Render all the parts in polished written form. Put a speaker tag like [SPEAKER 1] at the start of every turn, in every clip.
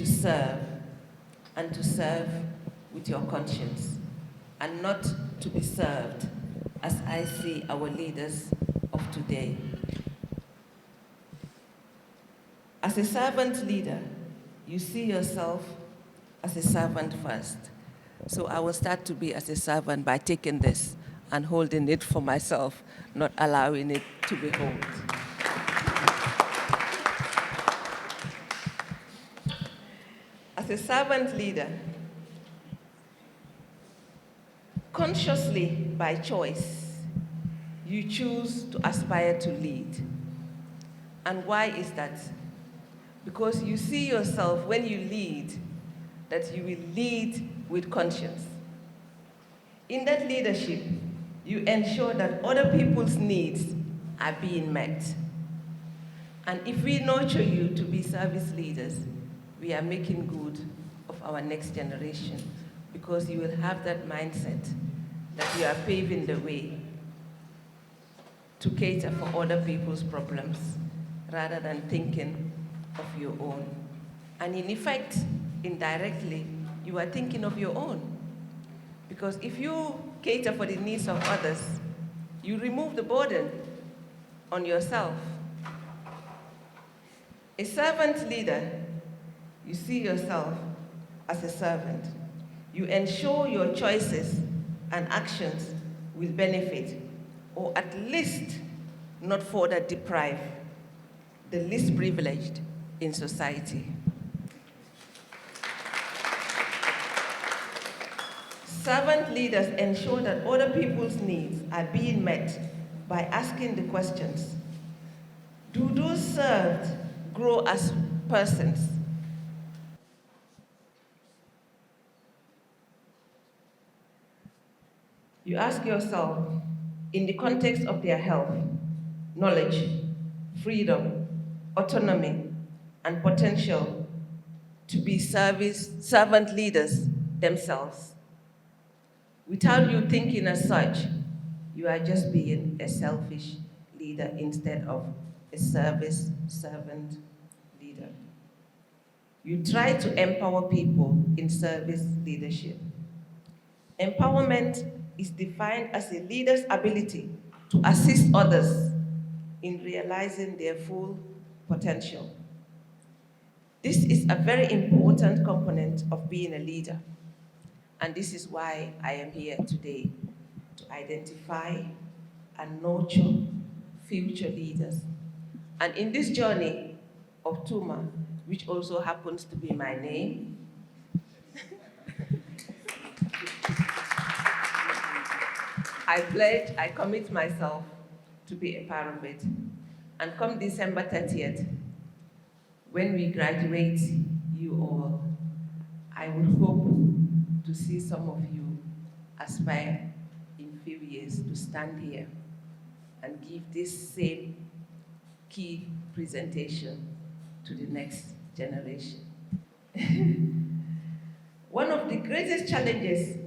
[SPEAKER 1] to serve, and to serve with your conscience, and not to be served, as I see our leaders of today. As a servant leader, you see yourself as a servant first. So I will start to be as a servant by taking this and holding it for myself, not allowing it to be held. As a servant leader, consciously by choice, you choose to aspire to lead. And why is that? Because you see yourself when you lead, that you will lead with conscience. In that leadership, you ensure that other people's needs are being met. And if we nurture you to be service leaders, we are making good of our next generation, because you will have that mindset that you are paving the way to cater for other people's problems rather than thinking of your own. And in effect, indirectly, you are thinking of your own. Because if you cater for the needs of others, you remove the burden on yourself. A servant leader, you see yourself as a servant. You ensure your choices and actions will benefit, or at least not further deprive the least privileged in society. Servant leaders ensure that other people's needs are being met by asking the questions: do those served grow as persons? You ask yourself, in the context of their health, knowledge, freedom, autonomy, and potential to be servant leaders themselves. Without you thinking as such, you are just being a selfish leader instead of a service servant leader. You try to empower people in service leadership. Empowerment is defined as a leader's ability to assist others in realizing their full potential. This is a very important component of being a leader, and this is why I am here today, to identify and nurture future leaders. And in this journey of TUMA, which also happens to be my name, I commit myself to be a part of it. And come December 30th, when we graduate you all, I would hope to see some of you aspire in few years to stand here and give this same key presentation to the next generation. One of the greatest challenges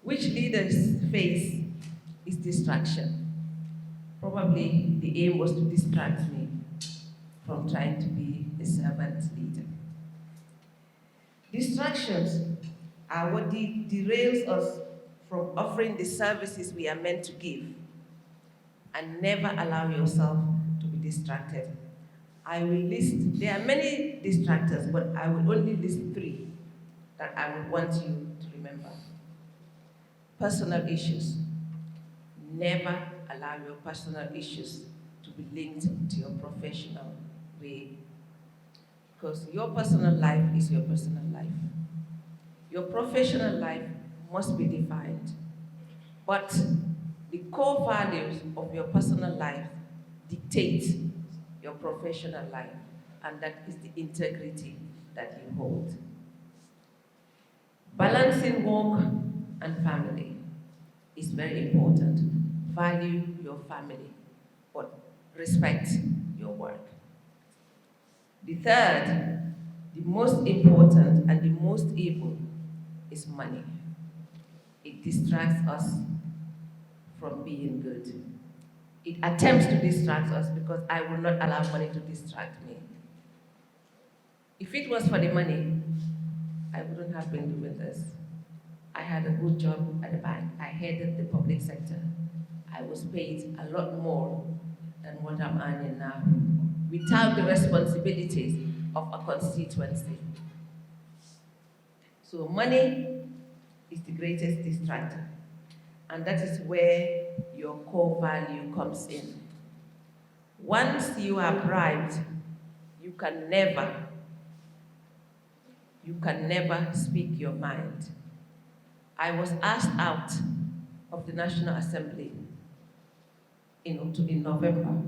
[SPEAKER 1] which leaders face is distraction. Probably the aim was to distract me from trying to be a servant leader. Distractions are what derails us from offering the services we are meant to give. And never allow yourself to be distracted. I will list, there are many distractors, but I will only list 3 that I would want you to remember. Personal issues. Never allow your personal issues to be linked to your professional way. Because your personal life is your personal life. Your professional life must be defined. But the core values of your personal life dictate your professional life, and that is the integrity that you hold. Balancing work and family is very important. Value your family, but respect your work. The third, the most important and the most evil, is money. It distracts us from being good. It attempts to distract us, because I will not allow money to distract me. If it was for the money, I wouldn't have been doing this. I had a good job at the bank. I headed the public sector. I was paid a lot more than what I'm earning now, without the responsibilities of a constituency. So money is the greatest distractor, and that is where your core value comes in. Once you are bribed, you can never, you can never speak your mind. I was asked out of the National Assembly in November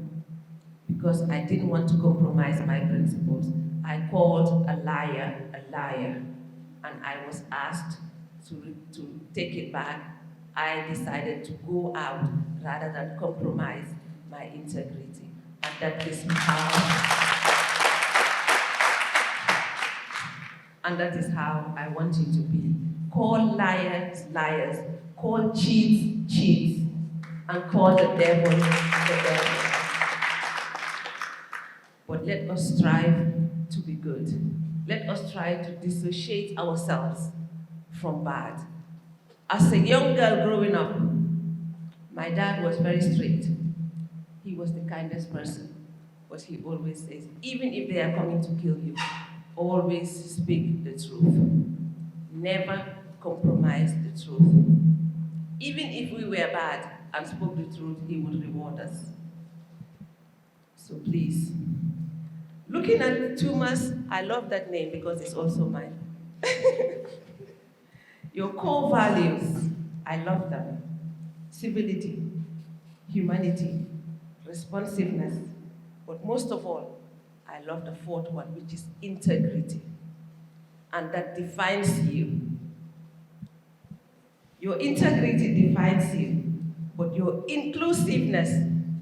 [SPEAKER 1] because I didn't want to compromise my principles. I called a liar, and I was asked to take it back. I decided to go out rather than compromise my integrity. And that is how I want you to be. Call liars, liars. Call cheats, cheats. And call the devil, the devil. But let us strive to be good. Let us try to dissociate ourselves from bad. As a young girl growing up, my dad was very strict. He was the kindest person. But he always says, even if they are coming to kill you, always speak the truth. Never compromise the truth. Even if we were bad and spoke the truth, he would reward us. So please, looking at TUMA's, I love that name because it's also mine. Your core values, I love them. Civility, humanity, responsiveness, but most of all, I love the fourth one, which is integrity. And that defines you. Your integrity defines you, but your inclusiveness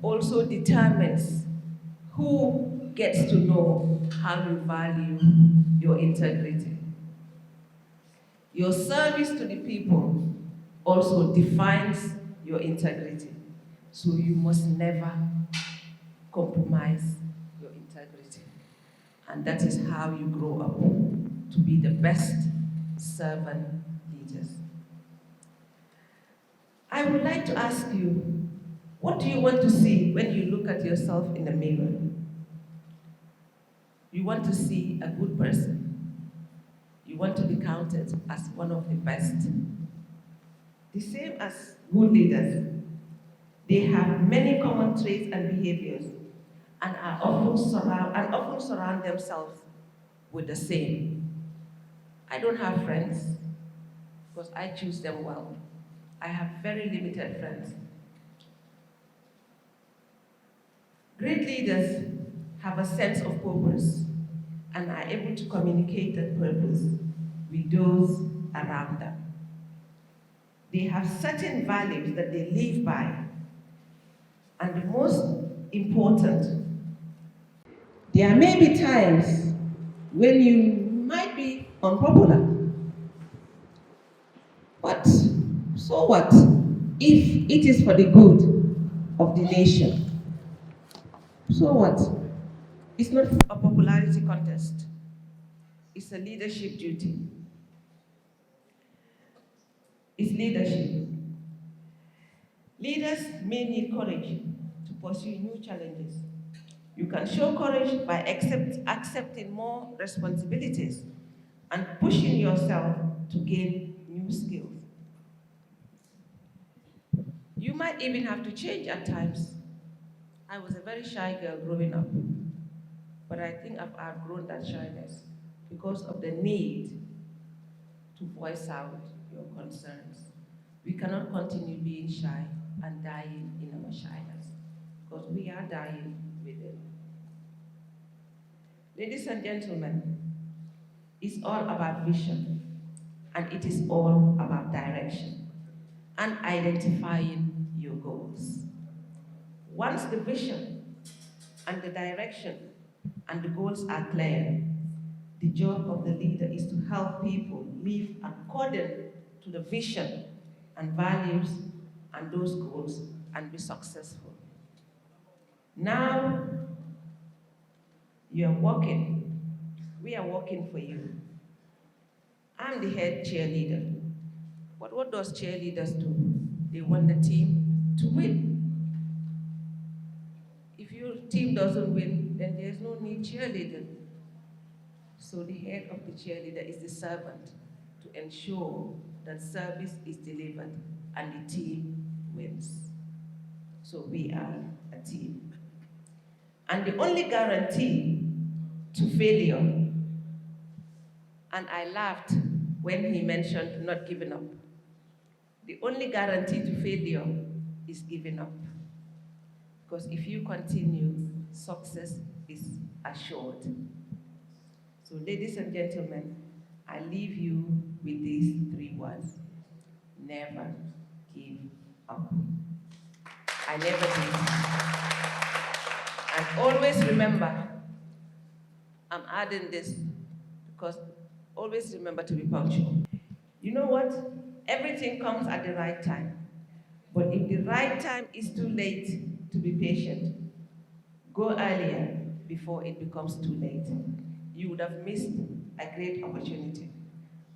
[SPEAKER 1] also determines who gets to know how you value your integrity. Your service to the people also defines your integrity. So you must never compromise your integrity. And that is how you grow up to be the best servant leaders. I would like to ask you, what do you want to see when you look at yourself in the mirror? You want to see a good person. You want to be counted as one of the best. The same as good leaders. They have many common traits and behaviors and often surround themselves with the same. I don't have friends because I choose them well. I have very limited friends. Great leaders have a sense of purpose and are able to communicate that purpose with those around them. They have certain values that they live by, and the most important, there may be times when you might be unpopular, but so what if it is for the good of the nation? So what? It's not a popularity contest. It's a leadership duty. It's leadership. Leaders may need courage to pursue new challenges. You can show courage by accepting more responsibilities and pushing yourself to gain new skills. You might even have to change at times. I was a very shy girl growing up, but I think I've outgrown that shyness because of the need to voice out your concerns. We cannot continue being shy and dying in our shyness, because we are dying within. Ladies and gentlemen, it's all about vision, and it is all about direction and identifying your goals. Once the vision and the direction and the goals are clear, the job of the leader is to help people live according to the vision and values and those goals and be successful. Now, you're working We are working for you. I'm the head cheerleader. But what does cheerleaders do? They want the team to win. If your team doesn't win, then there's no need cheerleader. So the head of the cheerleader is the servant to ensure that service is delivered and the team wins. So we are a team. And the only guarantee to failure, and I laughed when he mentioned not giving up. The only guarantee to failure is giving up. Because if you continue, success is assured. So ladies and gentlemen, I leave you with these 3 words. Never give up. I never did. And always remember, I'm adding this because always remember to be punctual. You know what? Everything comes at the right time. But if the right time is too late, to be patient. Go earlier before it becomes too late. You would have missed a great opportunity.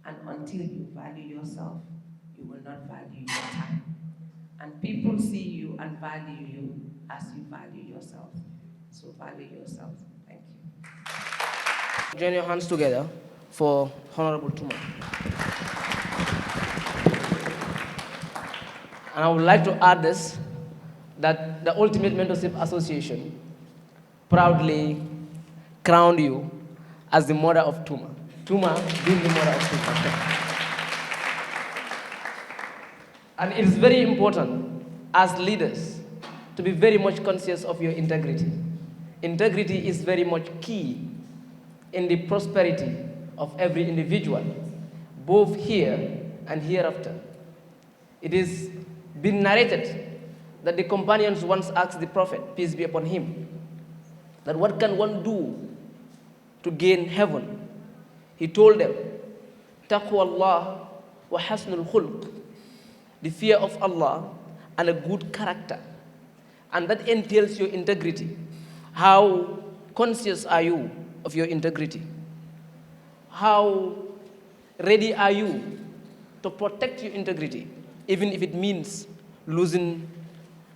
[SPEAKER 1] And until you value yourself, you will not value your time. And people see you and value you as you value yourself. So value yourself. Thank you.
[SPEAKER 2] Join your hands together for Honorable TUMA. And I would like to add this, that the Ultimate Mentorship Association proudly crowned you as the mother of TUMA. TUMA being the mother of TUMA. And it is very important as leaders to be very much conscious of your integrity. Integrity is very much key in the prosperity of every individual, both here and hereafter. It is been narrated that the companions once asked the Prophet, peace be upon him, that what can one do to gain heaven? He told them, Taqwa Allah wa hasnul khulq, the fear of Allah and a good character. And that entails your integrity. How conscious are you of your integrity? How ready are you to protect your integrity, even if it means losing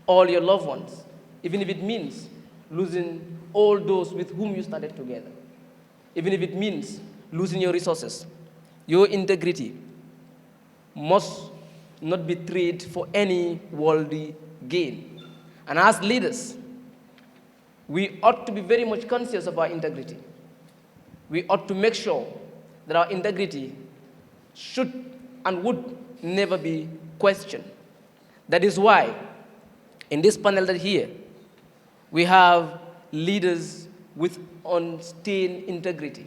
[SPEAKER 2] all your loved ones, even if it means losing all those with whom you started together, even if it means losing your resources? Your integrity must not be traded for any worldly gain. And as leaders, we ought to be very much conscious of our integrity. We ought to make sure that our integrity should and would never be questioned. That is why, in this panel that here, we have leaders with unstained integrity.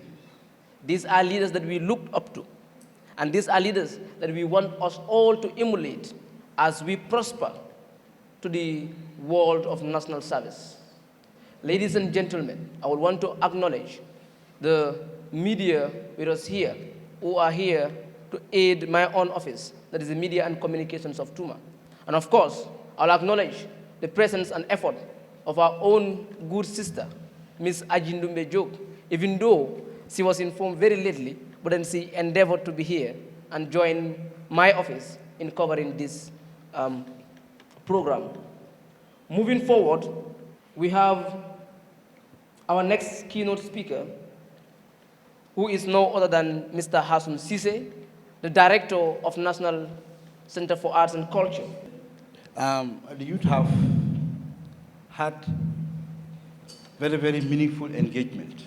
[SPEAKER 2] These are leaders that we look up to. And these are leaders that we want us all to emulate as we prosper to the world of national service. Ladies and gentlemen, I would want to acknowledge the media with us here, who are here to aid my own office, that is the Media and Communications of TUMA. And of course, I'll acknowledge the presence and effort of our own good sister, Ms. Ajindumbe Jog, even though she was informed very lately, but then she endeavored to be here and join my office in covering this program. Moving forward, we have our next keynote speaker, who is no other than Mr. Hassan Sise, the Director of National Center for Arts and Culture.
[SPEAKER 3] The youth have had very, very meaningful engagement.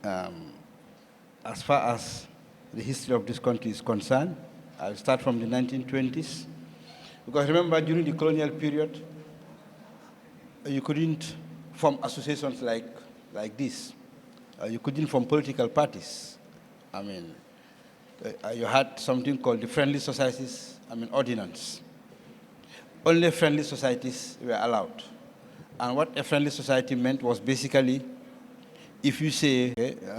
[SPEAKER 3] As far as the history of this country is concerned, I'll start from the 1920s. Because remember, during the colonial period, you couldn't form associations like this. You couldn't form political parties. I mean, you had something called the Friendly Societies, ordinance. Only friendly societies were allowed. And what a friendly society meant was basically, if you say,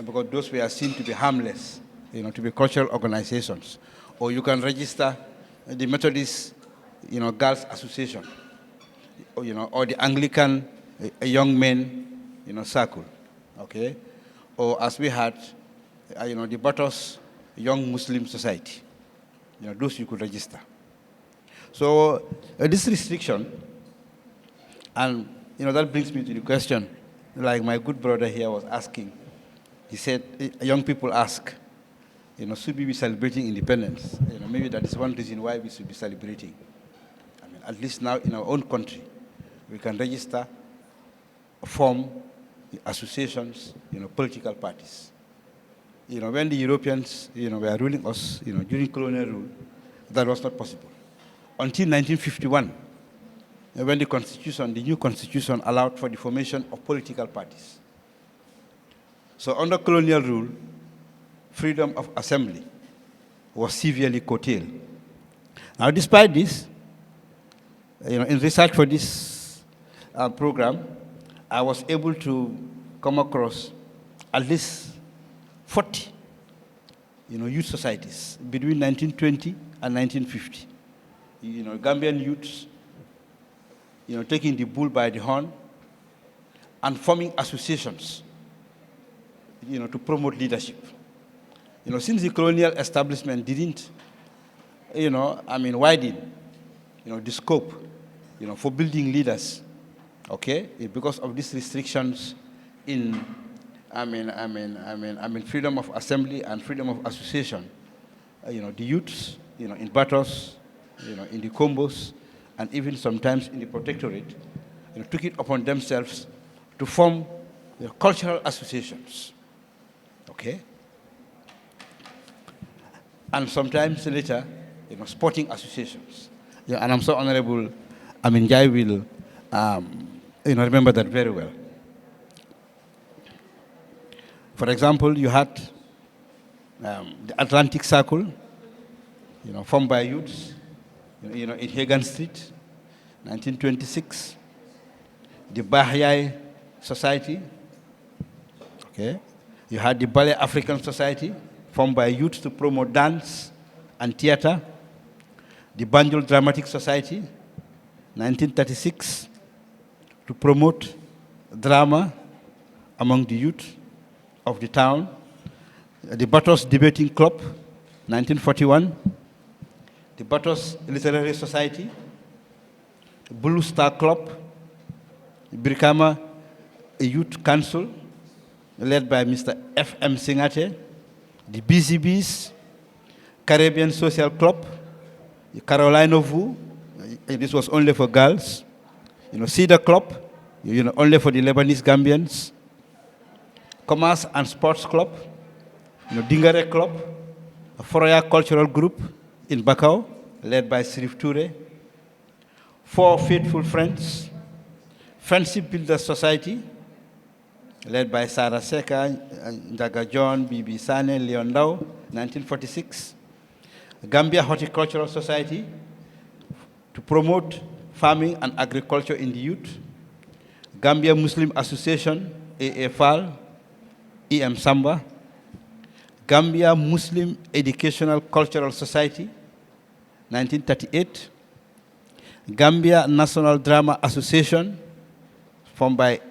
[SPEAKER 3] because those were seen to be harmless, to be cultural organizations, or you can register the Methodist, Girls Association, or the Anglican young men, circle, okay? or as we had, the Batos Young Muslim Society. Those you could register. So this restriction, and that brings me to the question, like my good brother here was asking. He said, young people ask, should we be celebrating independence? Maybe that is one reason why we should be celebrating. I mean, at least now in our own country, we can register, form associations, political parties. When the Europeans, were ruling us, during colonial rule, that was not possible. Until 1951, when the new constitution allowed for the formation of political parties. So under colonial rule, freedom of assembly was severely curtailed. Now, despite this, in research for this program, I was able to come across at least 40, youth societies between 1920 and 1950. Gambian youths, taking the bull by the horn and forming associations, to promote leadership. Since the colonial establishment didn't, widen, the scope, for building leaders, okay, because of these restrictions in, freedom of assembly and freedom of association, the youths, in battles, in the combos, and even sometimes in the protectorate, took it upon themselves to form cultural associations, okay? And sometimes later, sporting associations. And I'm so honorable, Jai will, remember that very well. For example, you had the Atlantic Circle, formed by youths, in Hagan Street, 1926. The Bahyai Society, okay. You had the Ballet African Society, formed by youths to promote dance and theater. The Banjul Dramatic Society, 1936, to promote drama among the youth of the town. The Batos Debating Club, 1941. The Batos Literary Society, Blue Star Club, Brikama Youth Council, led by Mr. F.M. Singate, the BCBs, Caribbean Social Club, the Carolina Vu, this was only for girls, Cedar Club, only for the Lebanese Gambians, Commerce and Sports Club, Dingare Club, a Foroya Cultural Group in Bakau, led by Sirif Toure, Four Faithful Friends, Friendship Builders Society, led by Sarah Seka, Ndaga John, Bibi Sane, Leon Lau, 1946. Gambia Horticultural Society, to promote farming and agriculture in the youth. Gambia Muslim Association, AAFAL, EM Samba. Gambia Muslim Educational Cultural Society, 1938. Gambia National Drama Association, formed by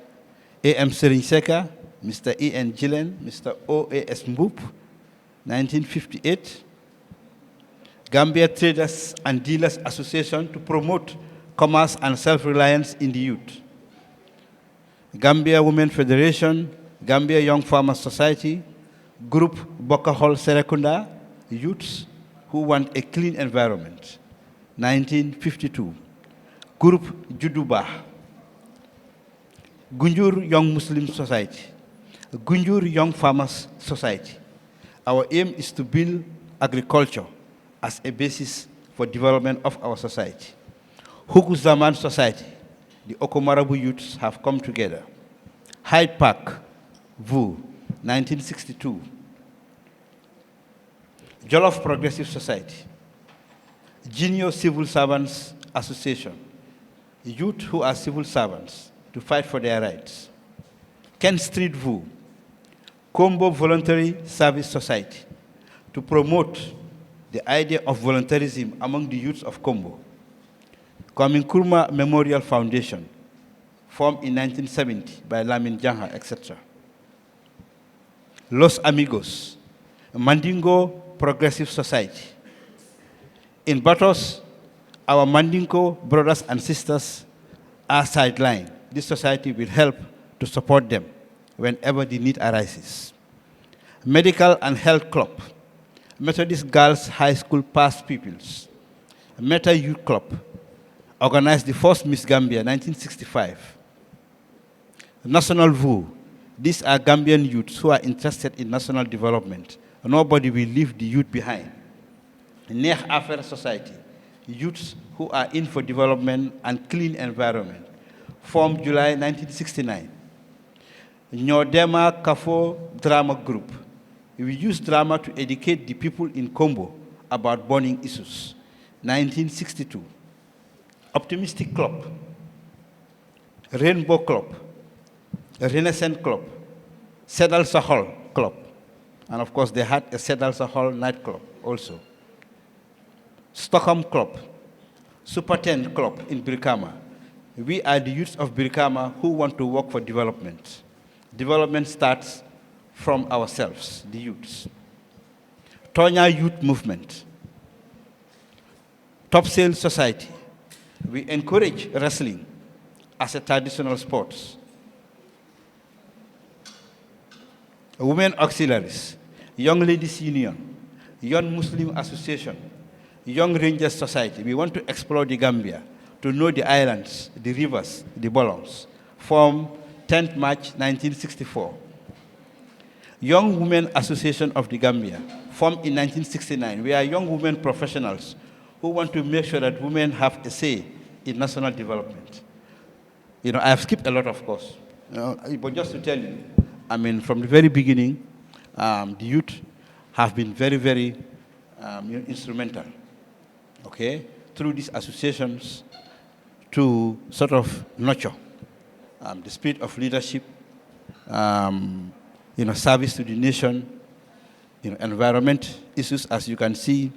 [SPEAKER 3] A.M. Sering Seka, Mr. E.N. Gillen, Mr. O.A.S. Mboop, 1958. Gambia Traders and Dealers Association to promote commerce and self-reliance in the youth. Gambia Women Federation, Gambia Young Farmers Society, Group Bokahol Serekunda, Youths Who Want a Clean Environment, 1952. Group Juduba, Gunjur Young Muslim Society, Gunjur Young Farmers Society. Our aim is to build agriculture as a basis for development of our society. Huku Zaman Society, the Okomarabu youths have come together. Hyde Park, VU, 1962. Jollof Progressive Society, Junior Civil Servants Association, youth who are civil servants to fight for their rights. Kent Street VU, Combo Voluntary Service Society, to promote the idea of voluntarism among the youths of Combo. Kwame Nkrumah Memorial Foundation, formed in 1970 by Lamin Jaha, etc. Los Amigos, Mandingo Progressive Society. In battles, our Mandingo brothers and sisters are sidelined. This society will help to support them whenever the need arises. Medical and Health Club, Methodist Girls High School past pupils, Meta Youth Club, organized the first Miss Gambia, 1965. National VU, these are Gambian youths who are interested in national development. Nobody will leave the youth behind. Neh Affair Society, youths who are in for development and clean environment, formed July 1969. Nyodema Kafo Drama Group, we use drama to educate the people in Combo about burning issues, 1962. Optimistic Club, Rainbow Club, Renaissance Club, Sedal Sahol Club, and of course they had a Sedal Sahol nightclub also. Stockholm Club, Super 10 Club in Brikama. We are the youths of Brikama who want to work for development. Development starts from ourselves, the youths. Tonya Youth Movement, Top Sale Society. We encourage wrestling as a traditional sport. Women Auxiliaries, Young Ladies Union, Young Muslim Association, Young Rangers Society. We want to explore the Gambia, to know the islands, the rivers, the bolongs. Formed 10th March 1964. Young Women Association of the Gambia, formed in 1969. We are young women professionals who want to make sure that women have a say in national development. You know, I have skipped a lot, of course. But just to tell you, I mean, from the very beginning, the youth have been very, very instrumental, okay, through these associations to sort of nurture the spirit of leadership, service to the nation, environment issues, as you can see,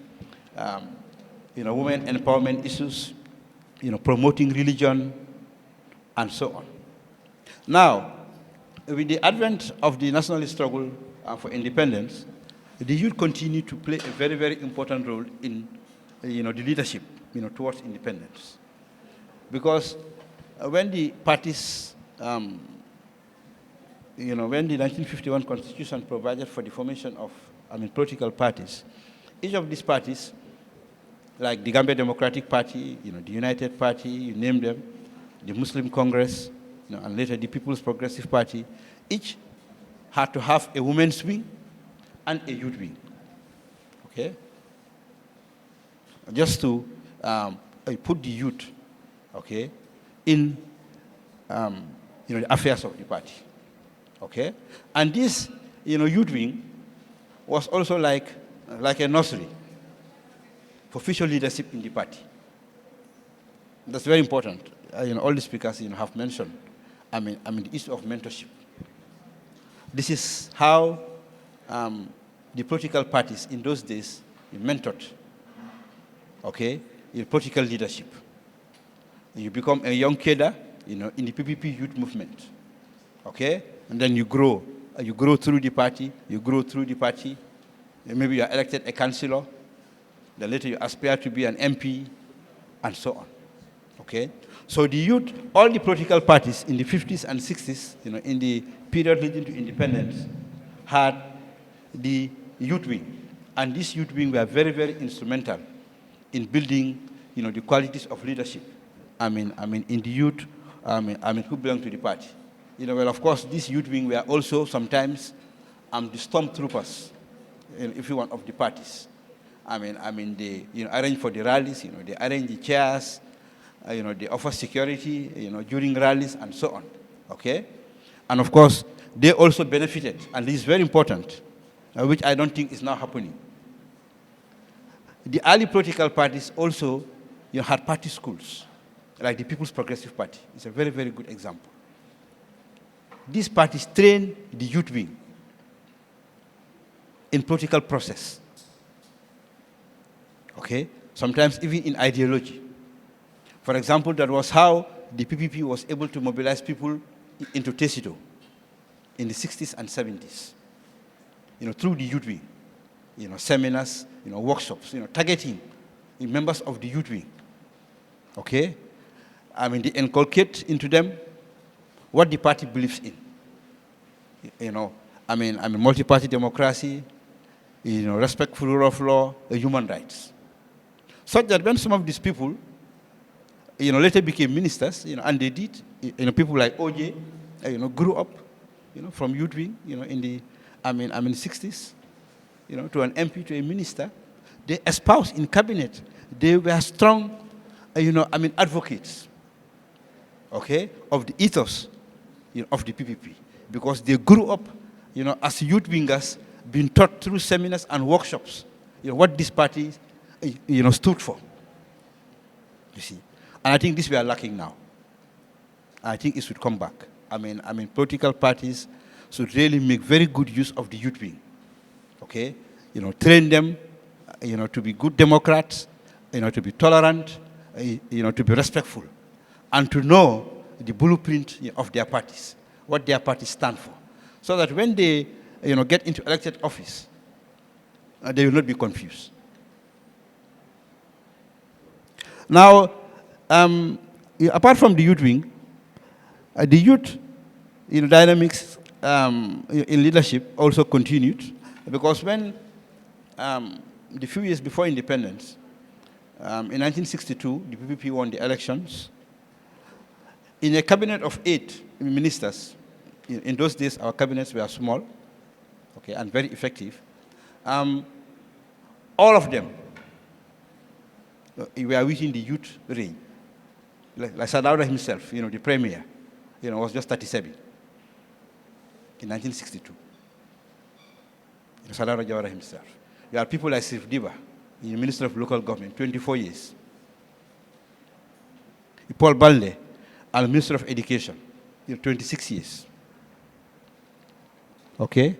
[SPEAKER 3] women empowerment issues, promoting religion, and so on. Now, with the advent of the national struggle for independence, the youth continue to play a very, very important role in, the leadership, towards independence. Because when the parties, when the 1951 Constitution provided for the formation of, political parties, each of these parties, like the Gambia Democratic Party, the United Party, you name them, the Muslim Congress, and later the People's Progressive Party, each had to have a women's wing and a youth wing, okay? Just to put the youth, okay, in the affairs of the party, okay? And this, youth wing was also like a nursery for future leadership in the party. That's very important. All the speakers have mentioned, the issue of mentorship. This is how the political parties in those days mentored, okay, in political leadership. You become a young cadre, in the PPP youth movement, okay, and then you grow. You grow through the party. And maybe you are elected a councillor. Then later you aspire to be an MP, and so on. Okay? So the youth, all the political parties in the 50s and 60s, in the period leading to independence, had the youth wing. And this youth wing were very, very instrumental in building, the qualities of leadership. In the youth, who belong to the party. Well, of course, this youth wing were also sometimes the stormtroopers, if you want, of the parties. They arrange for the rallies, they arrange the chairs, they offer security, during rallies and so on, okay? And of course, they also benefited, and this is very important, which I don't think is now happening. The early political parties also had party schools, like the People's Progressive Party. It's a very, very good example. These parties train the youth wing in political process, okay? Sometimes even in ideology. For example, that was how the PPP was able to mobilize people into Tesido in the 60s and 70s. through the youth wing, seminars, workshops, targeting members of the youth wing. Okay? They inculcate into them what the party believes in. Multi-party democracy, respect for the rule of law, human rights. Such that when some of these people, later became ministers, and they did, people like OJ, grew up, from youth wing, in the, 60s, to an MP, to a minister, they espoused in cabinet. They were strong, advocates, okay, of the ethos, of the PPP, because they grew up, as youth wingers, being taught through seminars and workshops, what this party, stood for. You see, and I think this we are lacking now. I think it should come back. Political parties should really make very good use of the youth wing. Okay, train them, to be good Democrats, to be tolerant, to be respectful, and to know the blueprint of their parties, what their parties stand for, so that when they, get into elected office, they will not be confused. Now, apart from the youth wing, the youth, dynamics in leadership also continued, because when the few years before independence, in 1962, the PPP won the elections. In a cabinet of 8 ministers, in those days our cabinets were small, okay, and very effective. All of them were within the youth range. Like Sadauda himself, the premier, was just 37 in 1962. Sadauda Jawara himself. You have people like Sif Diba, the Minister of Local Government, 24 years. Paul Balde, the Minister of Education, 26 years. Okay?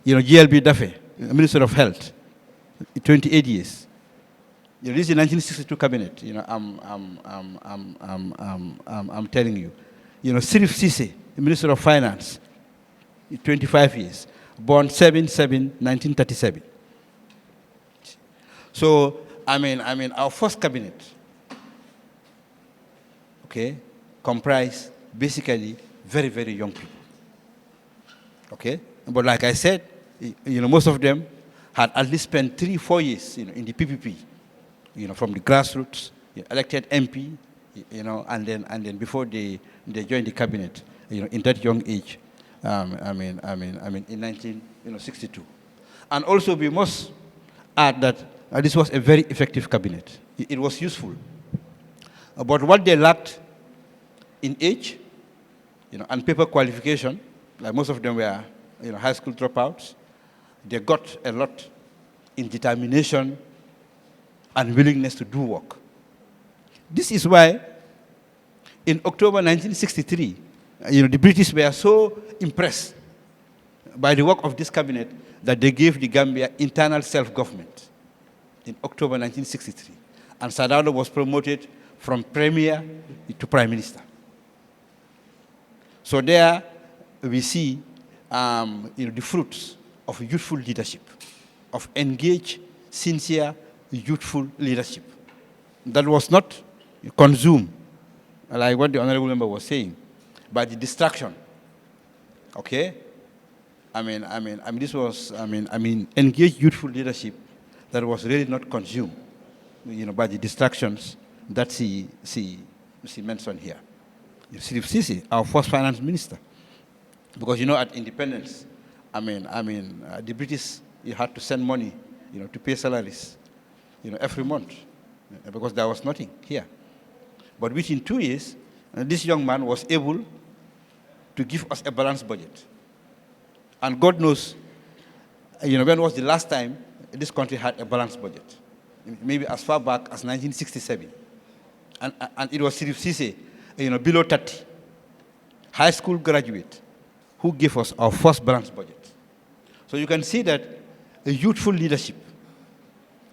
[SPEAKER 3] GLB Dafe, Minister of Health, 28 years. This is the 1962 cabinet. I'm telling you. Sirif Sise, Minister of Finance, 25 years. Born 7/7/1937. So, our first cabinet, okay, comprised basically very, very young people. Okay? But like I said, most of them had at least spent 3-4 years, in the PPP, from the grassroots, elected MP, and then before they joined the cabinet, in that young age, in 1962. And also we must add that this was a very effective cabinet. It was useful. But what they lacked in age, and paper qualification, like most of them were, high school dropouts, they got a lot in determination and willingness to do work. This is why in October 1963, the British were so impressed by the work of this cabinet that they gave the Gambia internal self-government in October 1963. And Sadauda was promoted from Premier to Prime Minister. So there we see the fruits of youthful leadership, of engaged, sincere, youthful leadership. That was not consumed, like what the Honorable Member was saying, by the distraction. Okay? This was, engaged youthful leadership that was really not consumed, by the distractions that she mentioned here. Sirif Sisi, our first finance minister, because at independence, the British, you had to send money, to pay salaries, every month, because there was nothing here. But within 2 years, this young man was able to give us a balanced budget. And God knows, when was the last time this country had a balanced budget? Maybe as far back as 1967. And it was Sirif Sise, below 30, high school graduate, who gave us our first balanced budget. So you can see that a youthful leadership,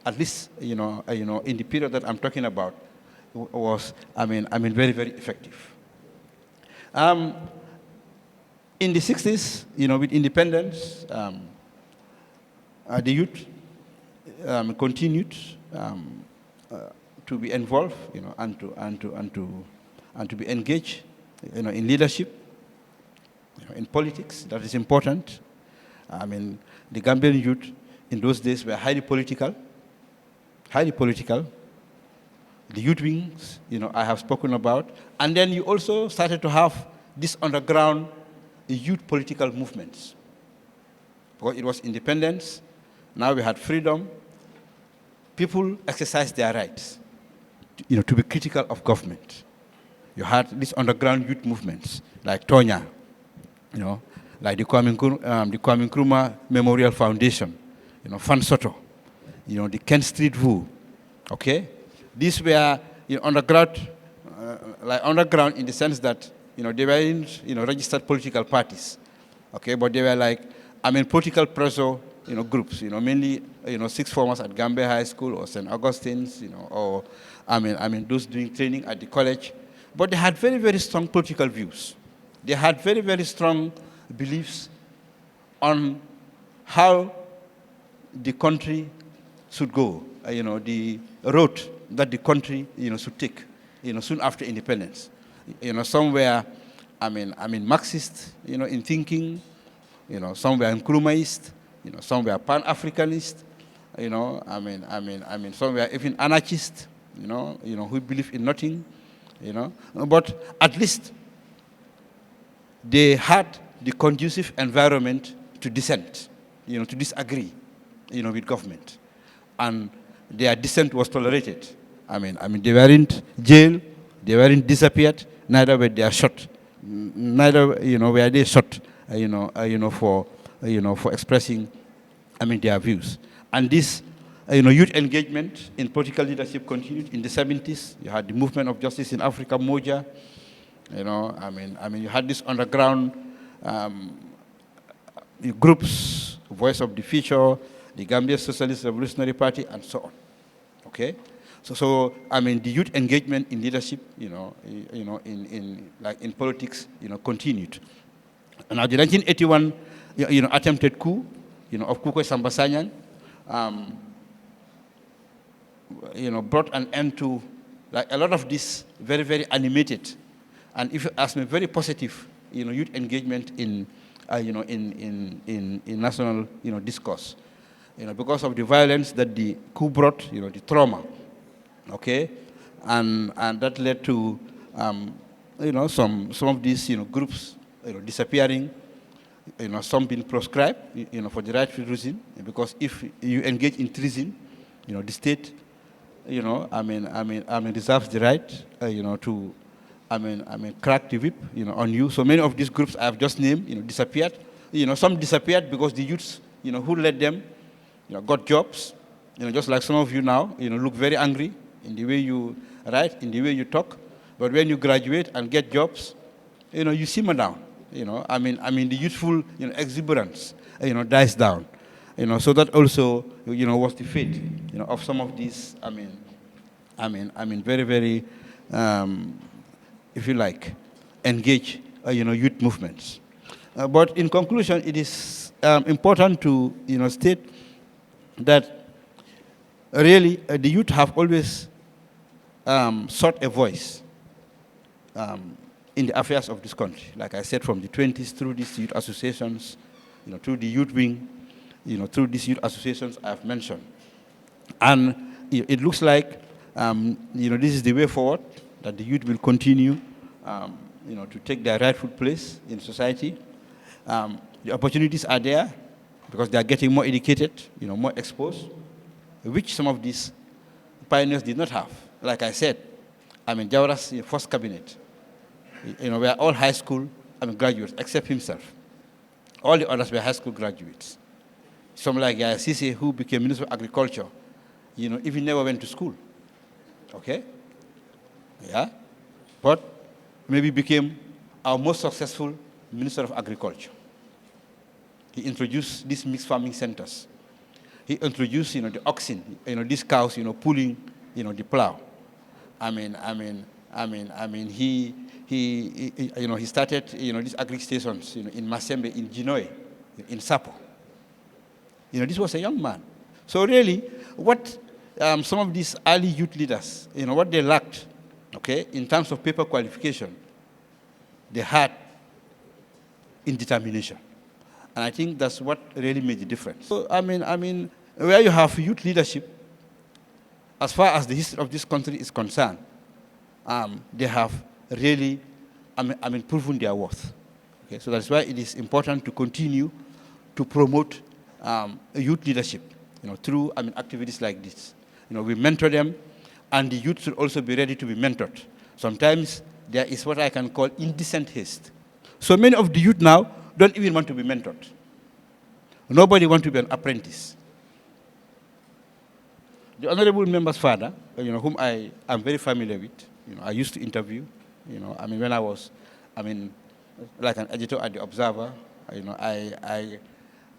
[SPEAKER 3] at least, in the period that I'm talking about, was, very, very effective. In the 60s, with independence, the youth continued to be involved, and to be engaged, in leadership, in politics. That is important. I mean, the Gambian youth in those days were highly political. Highly political. The youth wings, I have spoken about. And then you also started to have this underground youth political movements. Because it was independence, now we had freedom. People exercised their rights, to be critical of government. You had these underground youth movements, like Tonya, like the Kwame Nkrumah Memorial Foundation, Fan Soto, the Kent Street Woo, okay? These were underground, underground in the sense that, they weren't, registered political parties, okay? But they were like, political pressure, groups, mainly, sixth formers at Gambia High School or St. Augustine's, or, those doing training at the college. But they had very, very strong political views. They had very, very strong beliefs on how the country should go, the road that the country, should take, soon after independence. Some were, Marxist, in thinking, some were Nkrumahist, some were Pan-Africanist, some were even anarchist, who believe in nothing, But at least they had the conducive environment to dissent, to disagree, with government. And their dissent was tolerated. They weren't jailed, they weren't disappeared, neither were they shot, neither, were they shot, for expressing, their views. And this, youth engagement in political leadership continued in the 70s. You had the movement of justice in Africa, Moja. You had this underground groups, Voice of the Future, the Gambia Socialist Revolutionary Party, and so on. Okay, so the youth engagement in leadership, in politics, continued. And now the 1981, attempted coup, of Kukoy Sambasanyan, brought an end to a lot of this very, very animated, and if you ask me, very positive, youth engagement in, in national, discourse, because of the violence that the coup brought, the trauma, okay, and that led to, some of these, groups, disappearing, some being proscribed, for the right reason, because if you engage in treason, the state, reserves the right, to, crack the whip, on you. So many of these groups I have just named, disappeared. Some disappeared because the youths, who led them, got jobs. Just like some of you now, look very angry in the way you write, in the way you talk. But when you graduate and get jobs, you simmer down. The youthful, exuberance, dies down. So that also, was the fate, of some of these, very, very, if you like, engaged, youth movements. But in conclusion, it is important to, state that really the youth have always sought a voice in the affairs of this country. Like I said, from the 20s through these youth associations, through the youth wing, through these youth associations I've mentioned. And it looks like, this is the way forward, that the youth will continue, to take their rightful place in society. The opportunities are there because they are getting more educated, more exposed, which some of these pioneers did not have. Like I said, Jawara's first cabinet, we are all high school graduates, except himself. All the others were high school graduates. Some like Yaya Sise, who became Minister of Agriculture, even never went to school. Okay? Yeah? But maybe became our most successful Minister of Agriculture. He introduced these mixed farming centers. He introduced, the oxen, these cows, pulling, the plow. He he started, these agri stations, in Masembe, in Ginoy, in Sapo. This was a young man. So really, what some of these early youth leaders, what they lacked, okay, in terms of paper qualification, they had in determination. And I think that's what really made the difference. So, I mean, where you have youth leadership, as far as the history of this country is concerned, they have really, proven their worth. Okay, so that's why it is important to continue to promote youth leadership, through activities like this. We mentor them, and the youth should also be ready to be mentored. Sometimes there is what I can call indecent haste. So many of the youth now don't even want to be mentored. Nobody wants to be an apprentice. The honorable member's father, whom I am very familiar with, I used to interview, when I was, like an editor at the Observer,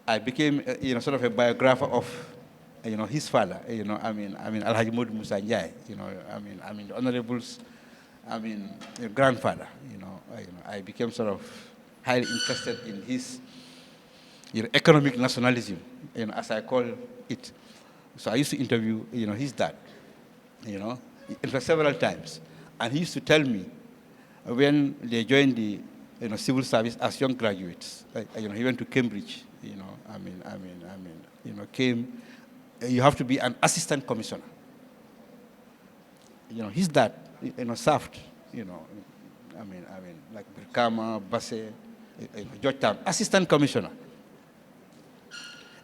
[SPEAKER 3] I became, sort of a biographer of, his father, Alhaji Modou Musa Njai, the honorable's, grandfather, I became sort of highly interested in his, economic nationalism, as I call it. So I used to interview, his dad, in fact, several times. And he used to tell me when they joined the, civil service as young graduates, he went to Cambridge, came, you have to be an assistant commissioner. His dad, served, like Brikama, Basse, Georgetown, assistant commissioner.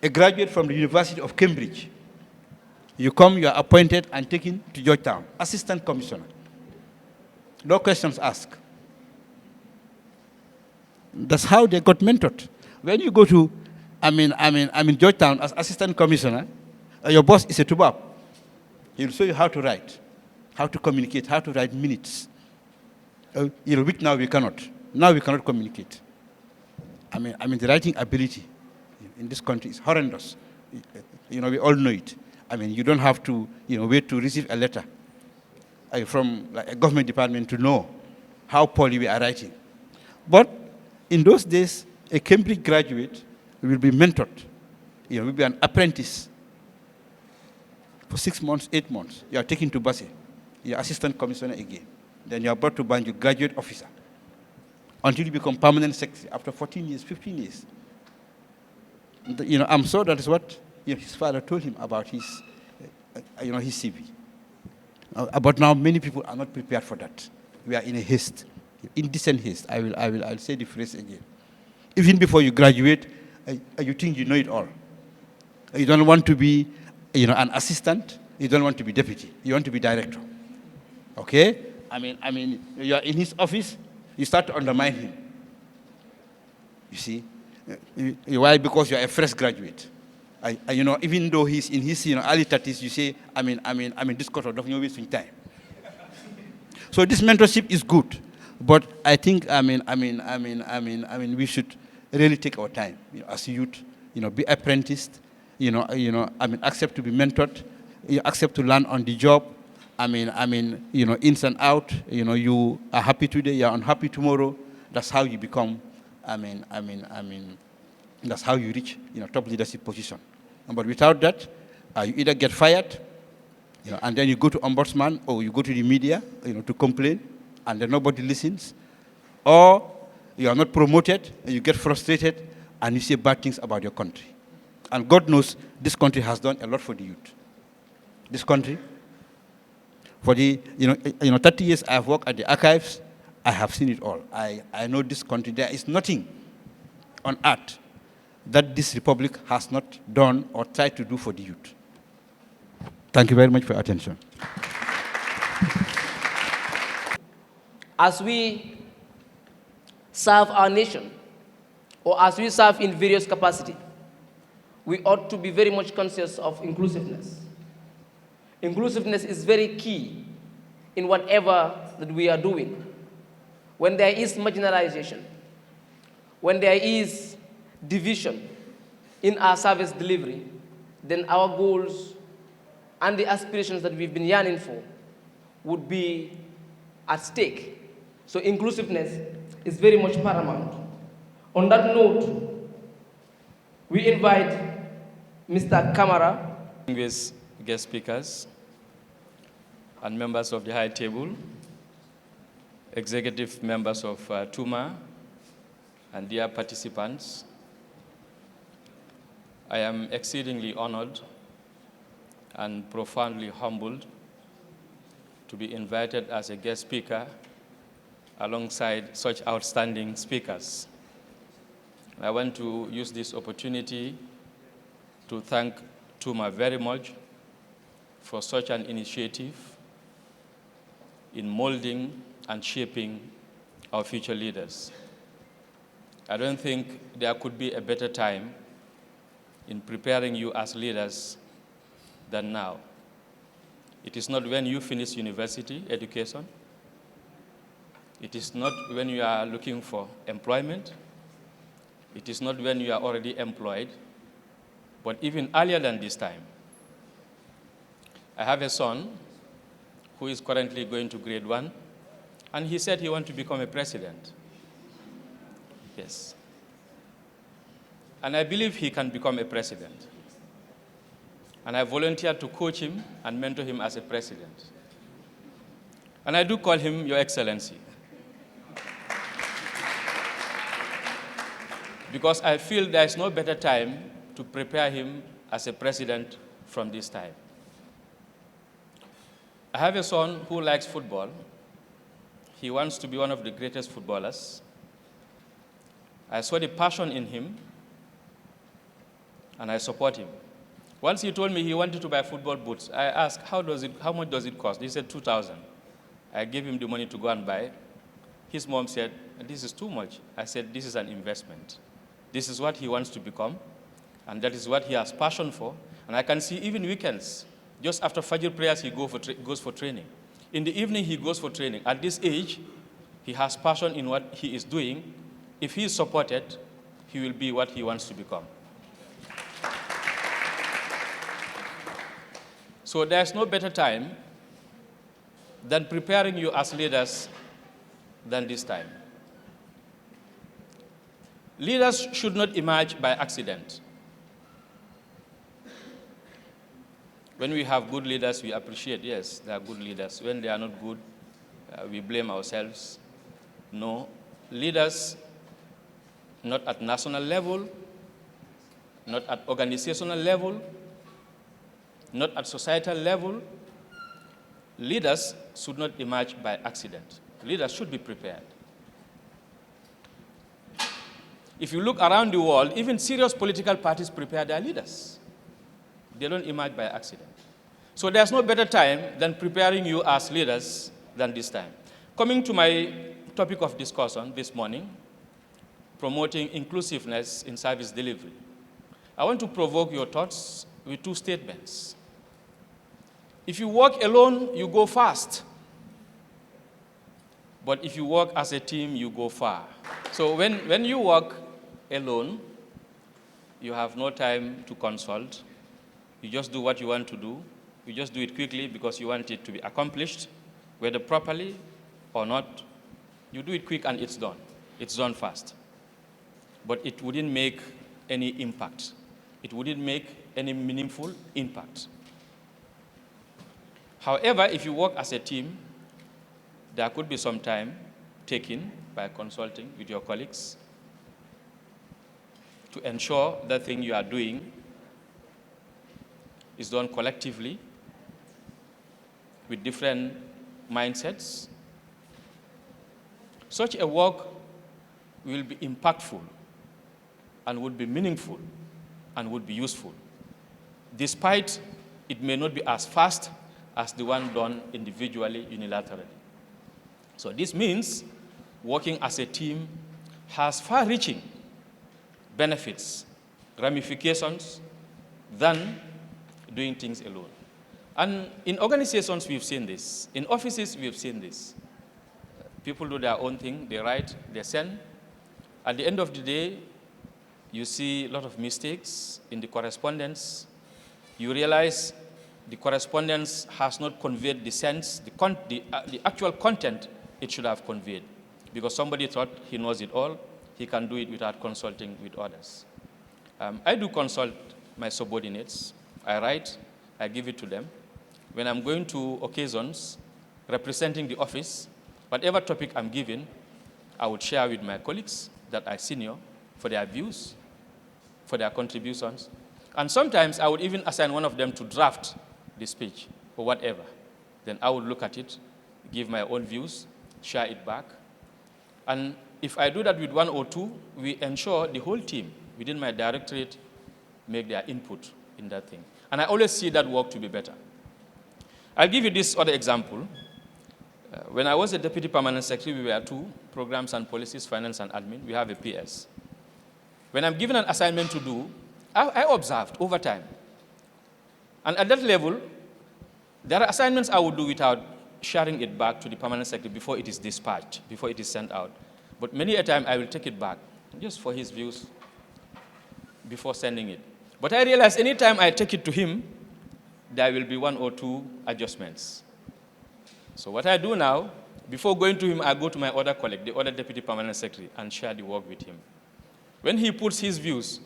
[SPEAKER 3] A graduate from the University of Cambridge. You come, you are appointed and taken to Georgetown, assistant commissioner. No questions asked. That's how they got mentored. When you go to, Georgetown as assistant commissioner, your boss is a tubab. He'll show you how to write, how to communicate, how to write minutes. Which now we cannot. Now we cannot communicate. The writing ability in this country is horrendous. We all know it. You don't have to, wait to receive a letter from like, a government department to know how poorly we are writing. But in those days, a Cambridge graduate will be mentored, will be an apprentice for 6 months, 8 months. You are taken to Basse, you're assistant commissioner again. Then you are brought to Banjul, graduate officer, until you become permanent secretary after 14 years, 15 years. I'm sure that is what his father told him about his, his CV. But now many people are not prepared for that. We are in a haste, indecent haste. I'll say the phrase again. Even before you graduate, you think you know it all. You don't want to be, an assistant. You don't want to be deputy. You want to be director. Okay? You are in his office. You start to undermine him. You see? Why? Because you are a fresh graduate. Even though he's in his early 30s, you say, this quarter of no wasting time. So this mentorship is good, but I think we should really take our time as youth. Be apprenticed. Accept to be mentored. Accept to learn on the job. Ins and out. You are happy today. You are unhappy tomorrow. That's how you become. That's how you reach, top leadership position. But without that, you either get fired, and then you go to ombudsman, or you go to the media, to complain, and then nobody listens, or you are not promoted, and you get frustrated, and you say bad things about your country. And God knows this country has done a lot for the youth. This country, for the 30 years I've worked at the archives, I have seen it all. I know this country. There is nothing on earth that this republic has not done or tried to do for the youth. Thank you very much for your attention.
[SPEAKER 2] As we serve our nation, or as we serve in various capacity, we ought to be very much conscious of inclusiveness. Inclusiveness is very key in whatever that we are doing. When there is marginalization, when there is division in our service delivery, then our goals and the aspirations that we've been yearning for would be at stake. So inclusiveness is very much paramount. On that note, we invite Mr. Kamara.
[SPEAKER 4] Distinguished guest speakers and members of the High Table, executive members of TUMA, and dear participants, I am exceedingly honored and profoundly humbled to be invited as a guest speaker alongside such outstanding speakers. I want to use this opportunity to thank TUMA very much for such an initiative in molding and shaping our future leaders. I don't think there could be a better time in preparing you as leaders than now. It is not when you finish university education. It is not when you are looking for employment. It is not when you are already employed, but even earlier than this time. I have a son who is currently going to grade 1, and he said he wants to become a president. Yes. And I believe he can become a president. And I volunteered to coach him and mentor him as a president. And I do call him Your Excellency. Because I feel there is no better time to prepare him as a president from this time. I have a son who likes football. He wants to be one of the greatest footballers. I saw the passion in him, and I support him. Once he told me he wanted to buy football boots, I asked, how much does it cost? He said, 2,000. I gave him the money to go and buy. His mom said, this is too much. I said, this is an investment. This is what he wants to become, and that is what he has passion for. And I can see even weekends, just after Fajr prayers, he goes for training. In the evening, he goes for training. At this age, he has passion in what he is doing. If he is supported, he will be what he wants to become. So there's no better time than preparing you as leaders than this time. Leaders should not emerge by accident. When we have good leaders, we appreciate, yes, they are good leaders. When they are not good, we blame ourselves. No, leaders, not at national level, not at organizational level, not at societal level, leaders should not emerge by accident. Leaders should be prepared. If you look around the world, even serious political parties prepare their leaders. They don't emerge by accident. So there's no better time than preparing you as leaders than this time. Coming to my topic of discussion this morning, promoting inclusiveness in service delivery. I want to provoke your thoughts with two statements. If you work alone, you go fast. But if you work as a team, you go far. So when you work alone, you have no time to consult. You just do what you want to do. You just do it quickly because you want it to be accomplished, whether properly or not. You do it quick and it's done. It's done fast. But it wouldn't make any impact. It wouldn't make any meaningful impact. However, if you work as a team, there could be some time taken by consulting with your colleagues to ensure the thing you are doing is done collectively with different mindsets. Such a work will be impactful and would be meaningful and would be useful, despite it may not be as fast as the one done individually, unilaterally. So this means working as a team has far-reaching benefits, ramifications, than doing things alone. And in organizations, we've seen this. In offices, we've seen this. People do their own thing, they write, they send. At the end of the day, you see a lot of mistakes in the correspondence. You realize the correspondence has not conveyed the sense, the actual content it should have conveyed. because somebody thought he knows it all. He can do it without consulting with others. I do consult my subordinates. I write, I give it to them. When I'm going to occasions representing the office, whatever topic I'm given, I would share with my colleagues that are senior for their views, for their contributions. And sometimes I would even assign one of them to draft the speech or whatever. Then I would look at it, give my own views, share it back. And if I do that with one or two, we ensure the whole team within my directorate make their input in that thing. And I always see that work to be better. I'll give you this other example. When I was a deputy permanent secretary, we were two, programs and policies, finance and admin. We have a PS. When I'm given an assignment to do, I observed over time. And at that level, there are assignments I would do without sharing it back to the permanent secretary before it is dispatched, before it is sent out. But many a time I will take it back just for his views before sending it. But I realize any time I take it to him, there will be one or two adjustments. So what I do now, before going to him, I go to my other colleague, the other deputy permanent secretary, and share the work with him. When he puts his views,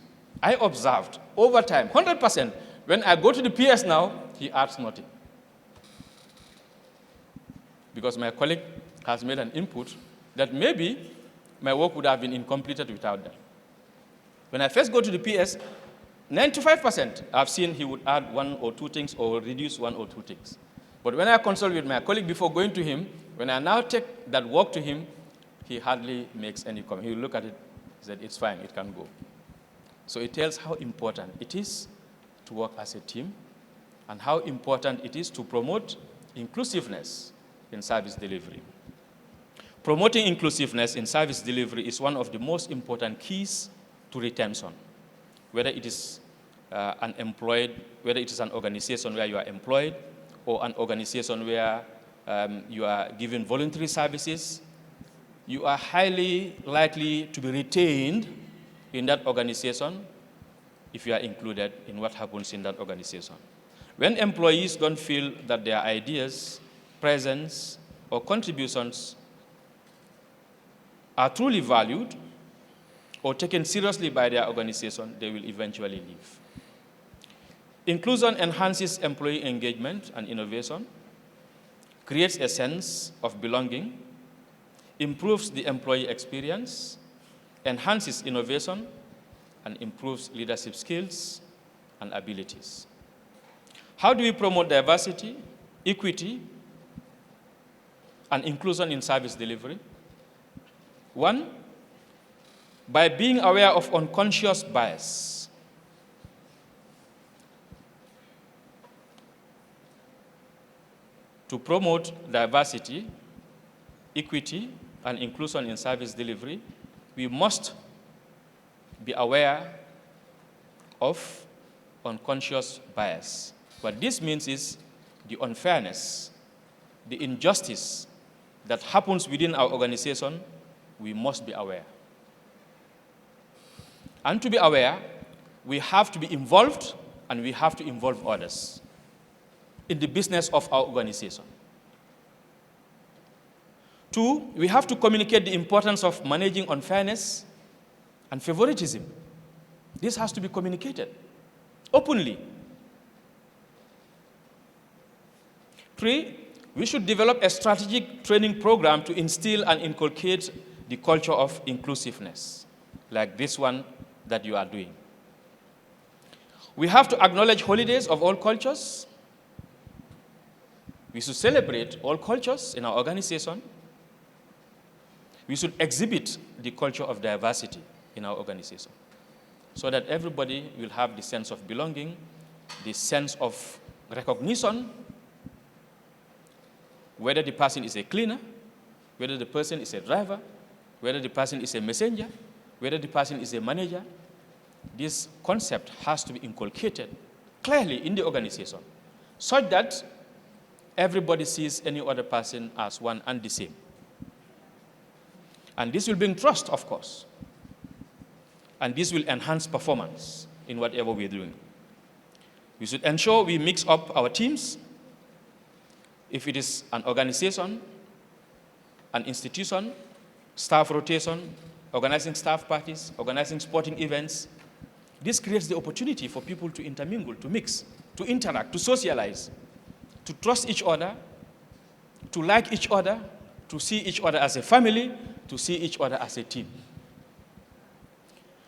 [SPEAKER 4] I observed over time, 100%. When I go to the PS now, he adds nothing. Because my colleague has made an input that maybe my work would have been incompleted without that. When I first go to the PS, 95% I've seen he would add one or two things or reduce one or two things. But when I consult with my colleague before going to him, when I now take that work to him, he hardly makes any comment. He will look at it, he said, it's fine, it can go. So it tells how important it is to work as a team and how important it is to promote inclusiveness in service delivery. Promoting inclusiveness in service delivery is one of the most important keys to retention, whether it is whether it is an organization where you are employed or an organization where you are given voluntary services, you are highly likely to be retained in that organization if you are included in what happens in that organization. When employees don't feel that their ideas, presence, or contributions are truly valued or taken seriously by their organization, they will eventually leave. Inclusion enhances employee engagement and innovation, creates a sense of belonging, improves the employee experience, enhances innovation, and improves leadership skills and abilities. How do we promote diversity, equity, and inclusion in service delivery? One, by being aware of unconscious bias. To promote diversity, equity, and inclusion in service delivery, we must be aware of unconscious bias. What this means is the unfairness, the injustice that happens within our organization, we must be aware. And to be aware, we have to be involved and we have to involve others in the business of our organization. Two, we have to communicate the importance of managing unfairness and favoritism. This has to be communicated openly. Three, we should develop a strategic training program to instill and inculcate the culture of inclusiveness, like this one that you are doing. We have to acknowledge holidays of all cultures. We should celebrate all cultures in our organization. We should exhibit the culture of diversity in our organization so that everybody will have the sense of belonging, the sense of recognition, whether the person is a cleaner, whether the person is a driver, whether the person is a messenger, whether the person is a manager. This concept has to be inculcated clearly in the organization such that everybody sees any other person as one and the same. And this will bring trust, of course. And this will enhance performance in whatever we're doing. We should ensure we mix up our teams. If it is an organization, an institution, staff rotation, organizing staff parties, organizing sporting events. This creates the opportunity for people to intermingle, to mix, to interact, to socialize, to trust each other, to like each other, to see each other as a family, to see each other as a team.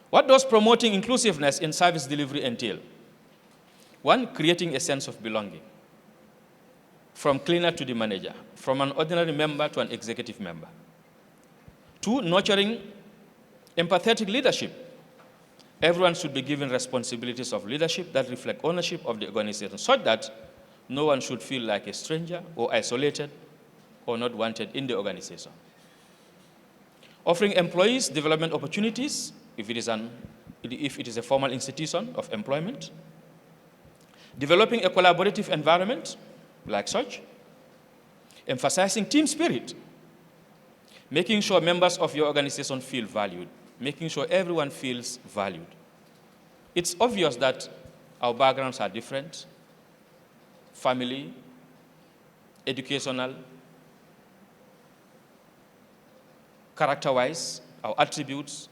[SPEAKER 4] What does promoting inclusiveness in service delivery entail? One, creating a sense of belonging. From cleaner to the manager, from an ordinary member to an executive member. Two, nurturing empathetic leadership. Everyone should be given responsibilities of leadership that reflect ownership of the organization, such that no one should feel like a stranger or isolated or not wanted in the organization. Offering employees development opportunities, if it is a formal institution of employment. Developing a collaborative environment, like such. Emphasizing team spirit. Making sure members of your organization feel valued. Making sure everyone feels valued. It's obvious that our backgrounds are different. Family, educational, character-wise, our attributes.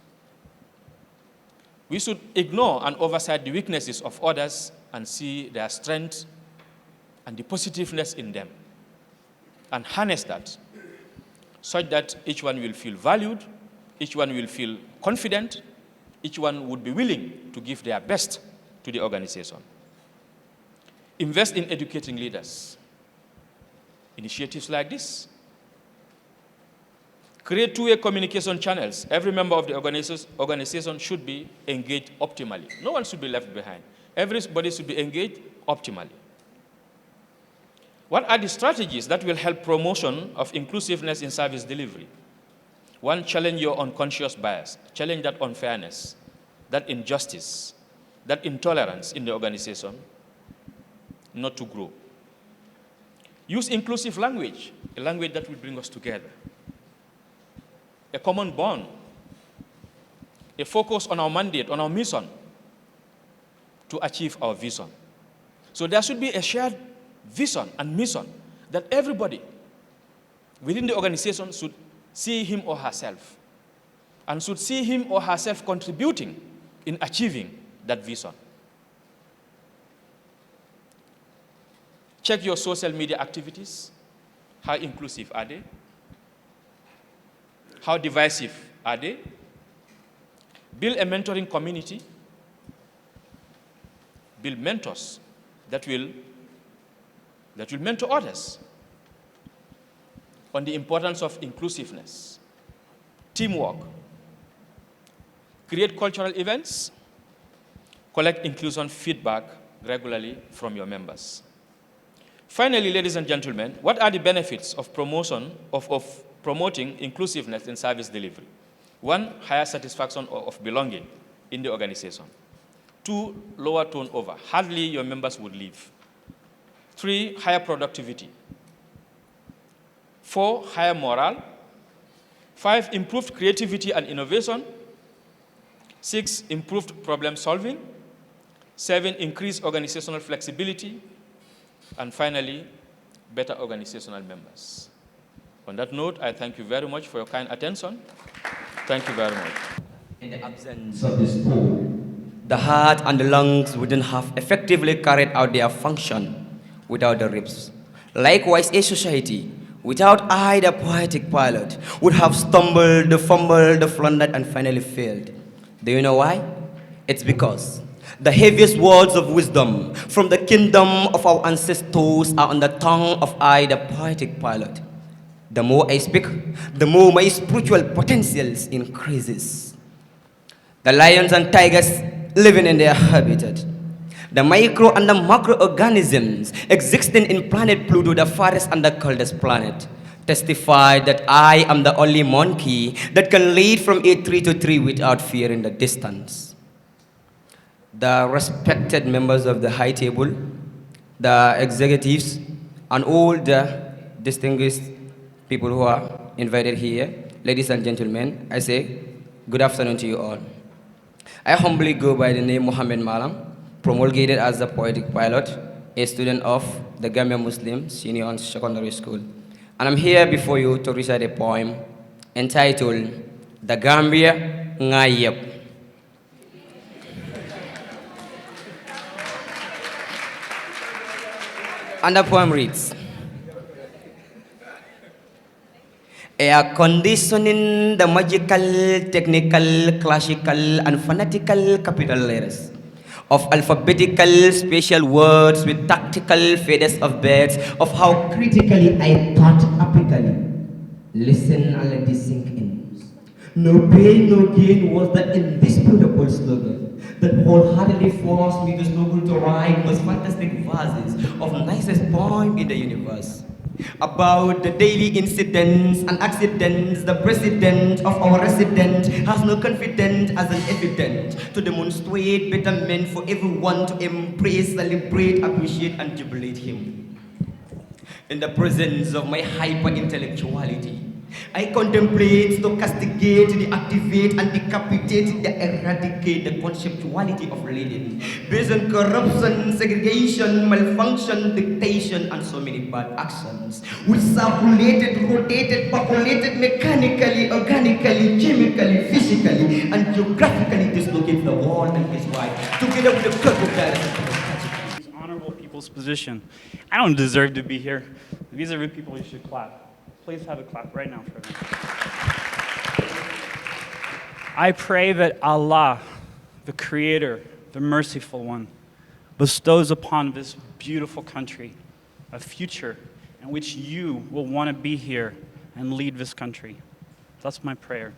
[SPEAKER 4] We should ignore and oversight the weaknesses of others and see their strength and the positiveness in them, and harness that, such that each one will feel valued, each one will feel confident, each one would be willing to give their best to the organization. Invest in educating leaders. Initiatives like this. Create two-way communication channels. Every member of the organization should be engaged optimally. No one should be left behind. Everybody should be engaged optimally. What are the strategies that will help promotion of inclusiveness in service delivery? One, challenge your unconscious bias. Challenge that unfairness, that injustice, that intolerance in the organization, not to grow. Use inclusive language, a language that will bring us together. A common bond, a focus on our mandate, on our mission to achieve our vision. So there should be a shared vision and mission that everybody within the organization should see him or herself, and should see him or herself contributing in achieving that vision. Check your social media activities. How inclusive are they? How divisive are they? Build a mentoring community. Build mentors that will mentor others on the importance of inclusiveness, teamwork. Create cultural events. Collect inclusion feedback regularly from your members. Finally, ladies and gentlemen, what are the benefits of promoting inclusiveness in service delivery? One, higher satisfaction of belonging in the organization. Two, lower turnover. Hardly your members would leave. Three, higher productivity. Four, higher morale. Five, improved creativity and innovation. Six, improved problem solving. Seven, increased organizational flexibility. And finally, better organizational members. On that note, I thank you very much for your kind attention. Thank you very much.
[SPEAKER 5] In the absence of the sport, the heart and the lungs wouldn't have effectively carried out their function without the ribs. Likewise, a society without I, the poetic pilot, would have stumbled, fumbled, floundered, and finally failed. Do you know why? It's because the heaviest words of wisdom from the kingdom of our ancestors are on the tongue of I, the poetic pilot. The more I speak, the more my spiritual potentials increases. The lions and tigers living in their habitat. The micro and the macroorganisms existing in planet Pluto, the farthest and the coldest planet, testify that I am the only monkey that can lead from a tree to tree without fearing the distance. The respected members of the high table, the executives, and all the distinguished people who are invited here, ladies and gentlemen, I say good afternoon to you all. I humbly go by the name Mohammed Malam, promulgated as a poetic pilot, a student of the Gambia Muslim Senior and Secondary School. And I'm here before you to recite a poem entitled The Gambia Ngayep. And the poem reads, air conditioning the magical, technical, classical, and fanatical capital letters of alphabetical special words with tactical faders of birds of how critically I thought apically. Listen and let this sink in. No pain, no gain was the indisputable slogan that wholeheartedly forced me to struggle to write those fantastic verses of nicest poem in the universe. About the daily incidents and accidents, the president of our resident has no confidence as an evidence to demonstrate betterment for everyone to embrace, celebrate, appreciate, and jubilate him. In the presence of my hyper-intellectuality, I contemplate to castigate, deactivate, and decapitate, eradicate the conceptuality of leading based on corruption, segregation, malfunction, dictation, and so many bad actions, which circulated, rotated, populated mechanically, organically, chemically, physically, and geographically dislocate the world and his wife, together with the crocodiles.
[SPEAKER 6] Honorable people's position. I don't deserve to be here. These are the people you should clap. Please have a clap right now for them. I pray that Allah, the Creator, the Merciful One, bestows upon this beautiful country a future in which you will want to be here and lead this country. That's my prayer.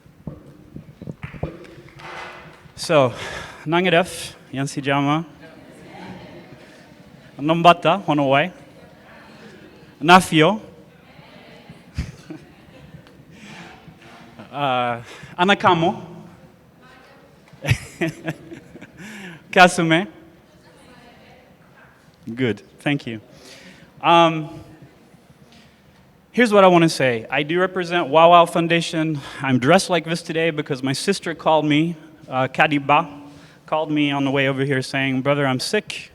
[SPEAKER 6] So, nangadef, yansi jama, nombata, honowai, nafio, anakamo, kasume. Good, thank you. Here's what I want to say. I do represent Wow Wow Foundation. I'm dressed like this today because my sister called me, Kadiba, called me on the way over here saying, brother, I'm sick.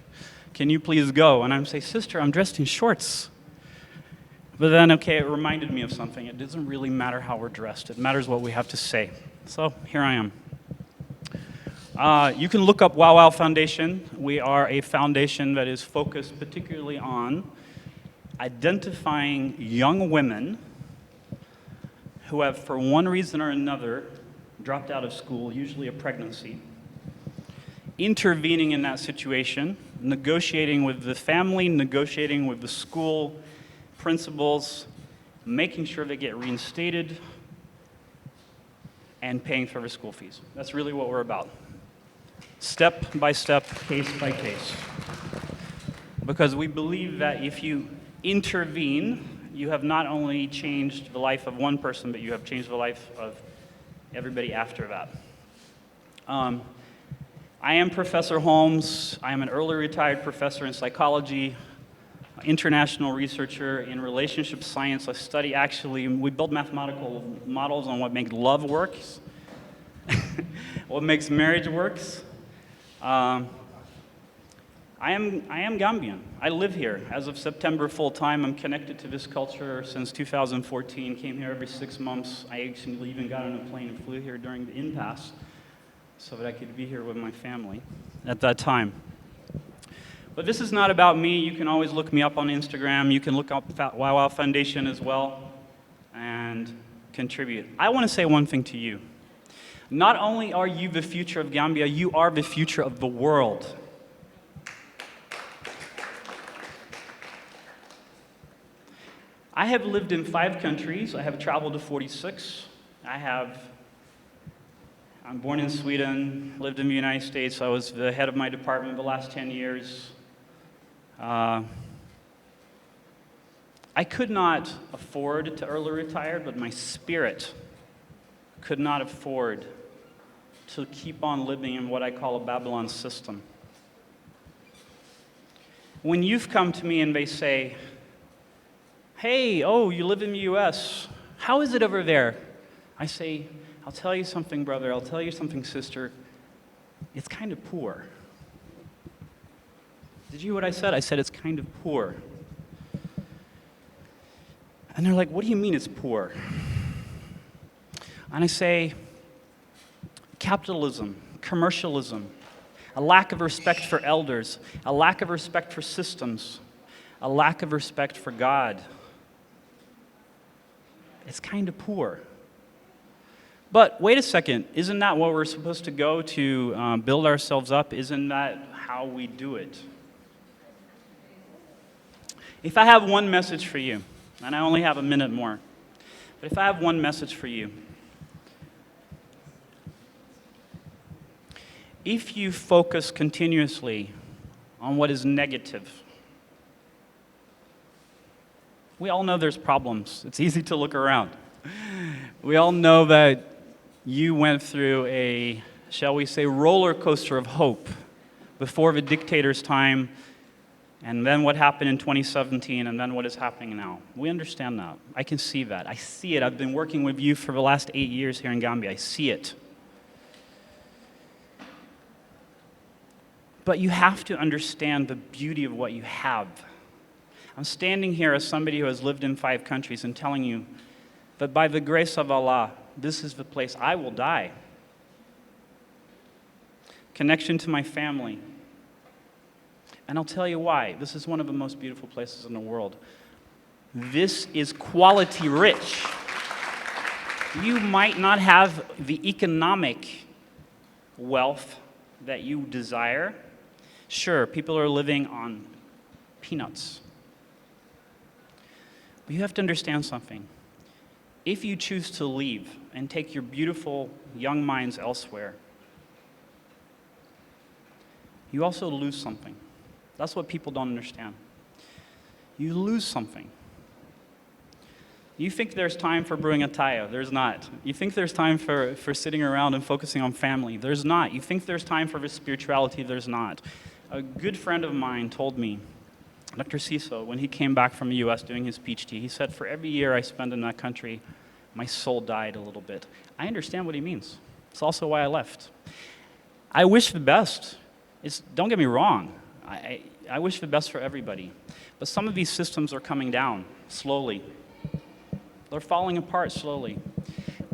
[SPEAKER 6] Can you please go? And I'm saying, sister, I'm dressed in shorts. But then, okay, it reminded me of something. It doesn't really matter how we're dressed. It matters what we have to say. So here I am. You can look up Wow Wow Foundation. We are a foundation that is focused particularly on identifying young women who have, for one reason or another, dropped out of school, usually a pregnancy, intervening in that situation, negotiating with the family, negotiating with the school, principals, making sure they get reinstated, and paying for their school fees. That's really what we're about. Step by step, case by case. Because we believe that if you intervene, you have not only changed the life of one person, but you have changed the life of everybody after that. I am Professor Holmes. I am an early retired professor in psychology, international researcher in relationship science. I study we build mathematical models on what makes love works, what makes marriage works. I am Gambian. I live here. As of September full time, I'm connected to this culture since 2014. Came here every 6 months. I actually even got on a plane and flew here during the impasse so that I could be here with my family at that time. But this is not about me. You can always look me up on Instagram. You can look up Wow Wow Foundation as well and contribute. I want to say one thing to you. Not only are you the future of Gambia, you are the future of the world. I have lived in 5 countries. I have traveled to 46. I'm born in Sweden, lived in the United States. I was the head of my department the last 10 years. I could not afford to early retire, but my spirit could not afford to keep on living in what I call a Babylon system. When youth come to me and they say, hey, oh, you live in the US, how is it over there? I say, I'll tell you something, brother, I'll tell you something, sister, it's kind of poor. Did you hear what I said? I said it's kind of poor. And they're like, what do you mean it's poor? And I say, capitalism, commercialism, a lack of respect for elders, a lack of respect for systems, a lack of respect for God. It's kind of poor. But wait a second, isn't that what we're supposed to go to build ourselves up? Isn't that how we do it? If I have one message for you, and I only have a minute more, but if I have one message for you, if you focus continuously on what is negative, we all know there's problems. It's easy to look around. We all know that you went through a, shall we say, roller coaster of hope before the dictator's time, and then what happened in 2017, and then what is happening now. We understand that. I can see that. I see it. I've been working with you for the last 8 years here in Gambia. I see it. But you have to understand the beauty of what you have. I'm standing here as somebody who has lived in 5 countries and telling you that by the grace of Allah, this is the place I will die. Connection to my family. And I'll tell you why. This is one of the most beautiful places in the world. This is quality rich. You might not have the economic wealth that you desire. Sure, people are living on peanuts. But you have to understand something. If you choose to leave and take your beautiful young minds elsewhere, you also lose something. That's what people don't understand. You lose something. You think there's time for brewing a tayo. There's not. You think there's time for sitting around and focusing on family. There's not. You think there's time for spirituality. There's not. A good friend of mine told me, Dr. Ciso, when he came back from the US doing his PhD, he said, for every year I spend in that country, my soul died a little bit. I understand what he means. It's also why I left. I wish the best. Don't get me wrong. I wish the best for everybody. But some of these systems are coming down slowly. They're falling apart slowly.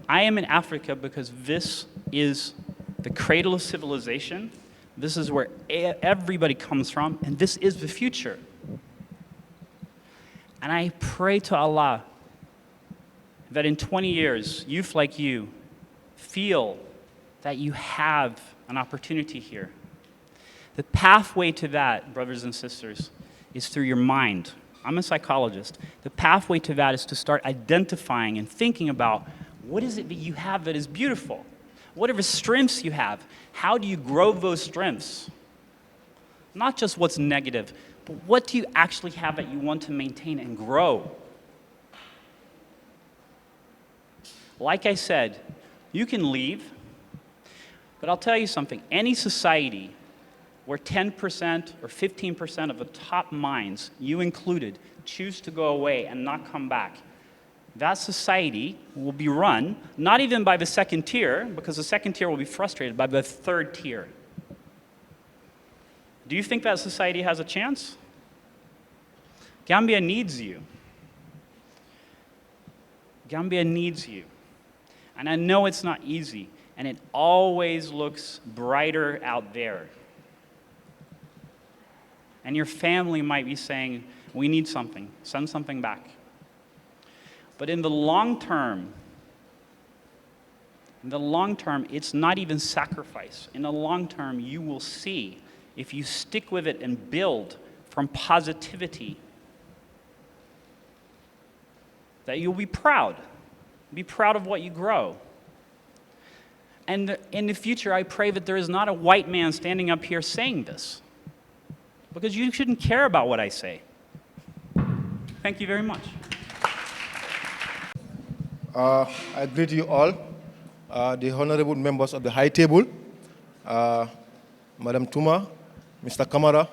[SPEAKER 6] I am in Africa because this is the cradle of civilization. This is where everybody comes from, and this is the future. And I pray to Allah that in 20 years, youth like you feel that you have an opportunity here. The pathway to that, brothers and sisters, is through your mind. I'm a psychologist. The pathway to that is to start identifying and thinking about what is it that you have that is beautiful? What are the strengths you have? How do you grow those strengths? Not just what's negative, but what do you actually have that you want to maintain and grow? Like I said, you can leave, but I'll tell you something. Any society where 10% or 15% of the top minds, you included, choose to go away and not come back, that society will be run, not even by the second tier, because the second tier will be frustrated, by the third tier. Do you think that society has a chance? Gambia needs you. Gambia needs you. And I know it's not easy, and it always looks brighter out there. And your family might be saying, we need something, send something back. But in the long term, it's not even sacrifice. In the long term, you will see, if you stick with it and build from positivity, that you'll be proud. Be proud of what you grow. And in the future, I pray that there is not a white man standing up here saying this, because you shouldn't care about what I say. Thank you very much.
[SPEAKER 7] I greet you all, the honorable members of the high table, Madam TUMA, Mr. Kamara,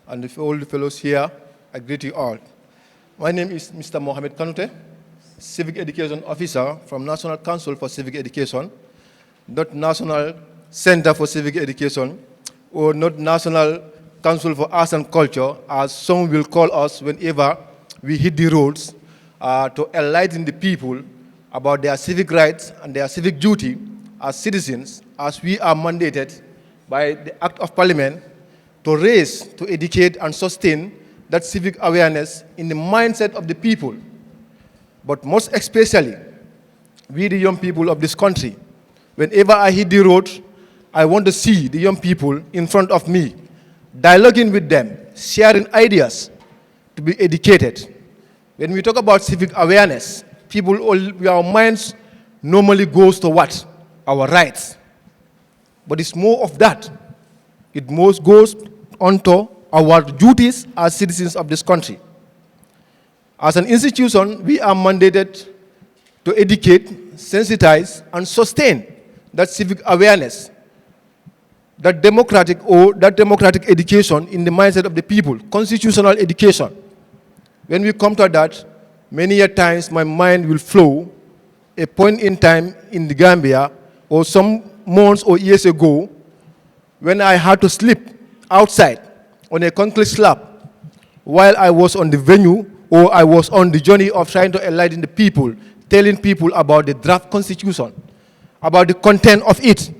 [SPEAKER 7] and all the fellows here. I greet you all. My name is Mr. Mohamed Kanute, Civic Education Officer from National Council for Civic Education, not National Center for Civic Education, or not National Council for Arts and Culture, as some will call us whenever we hit the roads, to enlighten the people about their civic rights and their civic duty as citizens, as we are mandated by the Act of Parliament to raise, to educate and sustain that civic awareness in the mindset of the people. But most especially, we the young people of this country, whenever I hit the road, I want to see the young people in front of me, dialoguing with them, sharing ideas to be educated. When we talk about civic awareness, our minds normally goes to what? Our rights. But it's more of that. It most goes onto our duties as citizens of this country. As an institution, we are mandated to educate, sensitize, and sustain that civic awareness, that democratic education in the mindset of the people, constitutional education. When we come to that, many a times my mind will flow a point in time in the Gambia or some months or years ago when I had to sleep outside on a concrete slab while I was on the venue or I was on the journey of trying to enlighten the people, telling people about the draft constitution, about the content of it.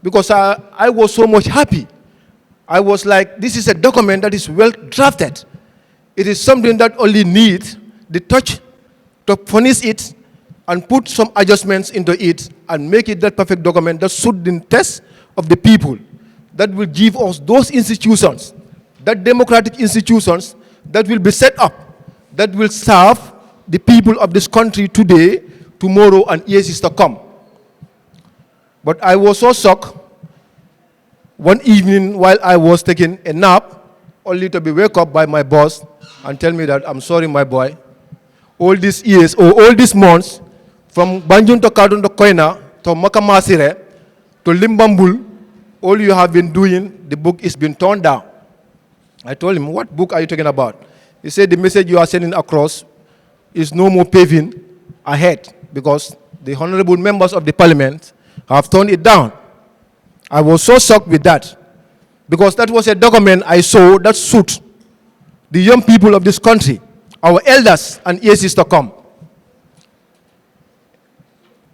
[SPEAKER 7] Because I was so much happy. I was like, this is a document that is well drafted. It is something that only needs the touch to furnish it and put some adjustments into it and make it that perfect document that suits the test of the people, that will give us those institutions, that democratic institutions that will be set up, that will serve the people of this country today, tomorrow, and years to come. But I was so shocked one evening while I was taking a nap, only to be woke up by my boss and tell me that, I'm sorry, my boy, all these years or all these months, from Banjun to Kadun to Koina to Makamasire to Limbambul, all you have been doing, the book is been torn down. I told him, what book are you talking about? He said, the message you are sending across is no more paving ahead because the honorable members of the parliament have torn it down. I was so shocked with that because that was a document I saw that suit the young people of this country, our elders and years to come.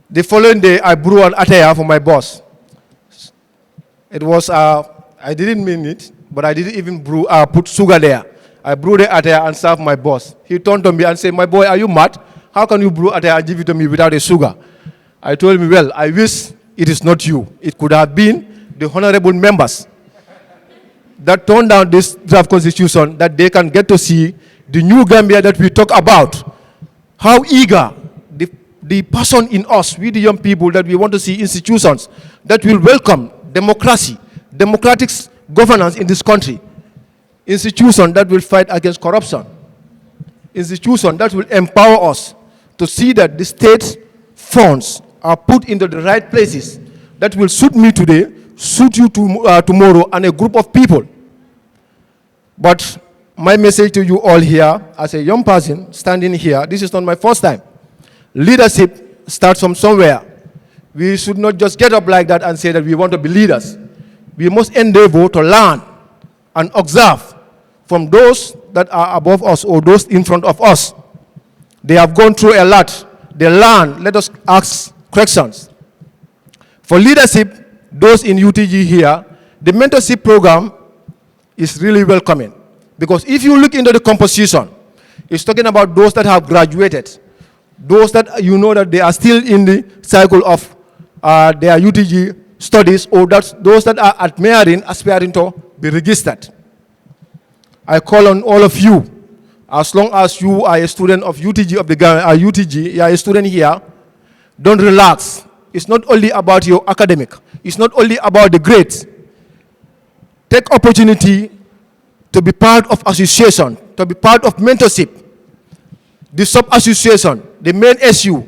[SPEAKER 7] The following day, I brew an attire for my boss. It was, I didn't mean it, but I didn't even put sugar there. I brewed the attire and served my boss. He turned to me and said, my boy, are you mad? How can you brew attire and give it to me without a sugar? I told him, well, I wish it is not you. It could have been the honorable members that turned down this draft constitution, that they can get to see the new Gambia that we talk about. How eager the person in us, we the young people, that we want to see institutions that will welcome democracy, democratic governance in this country, institution that will fight against corruption, institution that will empower us to see that the state funds are put into the right places that will suit me today, suit you tomorrow, and a group of people. But my message to you all here, as a young person standing here, this is not my first time. Leadership starts from somewhere. We should not just get up like that and say that we want to be leaders. We must endeavor to learn and observe from those that are above us or those in front of us. They have gone through a lot. They learn. Let us ask questions. For leadership, those in UTG here, the mentorship program is really welcoming. Because if you look into the composition, it's talking about those that have graduated, those that you know that they are still in the cycle of their UTG studies, or those that are admiring, aspiring to be registered. I call on all of you, as long as you are a student of UTG of the UTG, you are a student here, don't relax. It's not only about your academic. It's not only about the grades. Take opportunity to be part of association, to be part of mentorship, the sub-association, the main SU.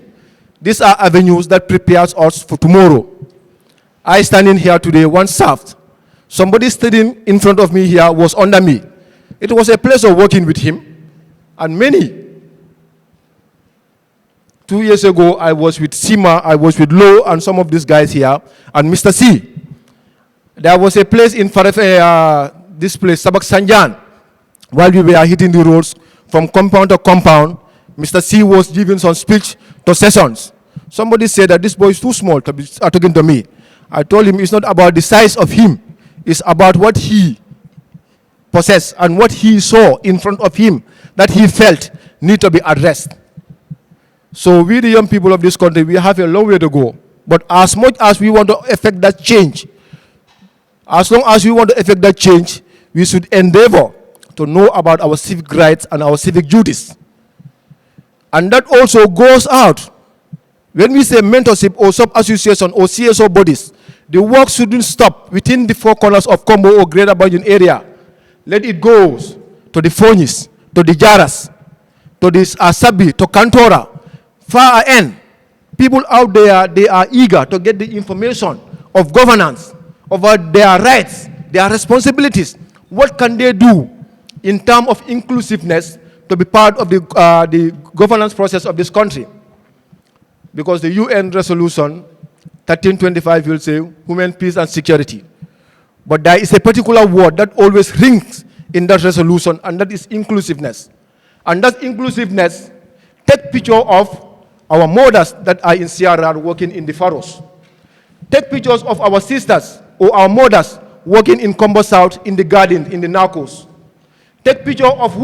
[SPEAKER 7] These are avenues that prepares us for tomorrow. I standing here today, one served. Somebody standing in front of me here was under me. It was a pleasure working with him. And many. 2 years ago, I was with Sima, I was with Lo, and some of these guys here, and Mr. C. There was a place in this place, Sabak Sanjan, while we were hitting the roads from compound to compound. Mr. C was giving some speech to sessions. Somebody said that this boy is too small to be talking to me. I told him it's not about the size of him. It's about what he possessed and what he saw in front of him that he felt need to be addressed. So we, the young people of this country, we have a long way to go. But as much as we want to effect that change, as long as we want to effect that change, we should endeavor to know about our civic rights and our civic duties. And that also goes out. When we say mentorship or sub-association or CSO bodies, the work shouldn't stop within the four corners of Combo or Greater Banjul area. Let it go to the Fonis, to the Jaras, to the Asabi, to Kantora, far end. People out there, they are eager to get the information of governance, of their rights, their responsibilities. What can they do in terms of inclusiveness to be part of the governance process of this country? Because the UN resolution 1325 will say human peace and security. But there is a particular word that always rings in that resolution, and that is inclusiveness. And that inclusiveness, take picture of our mothers that are in CRR working in the furrows. Take pictures of our sisters or our mothers working in Combo South in the garden, in the Narcos. Take picture of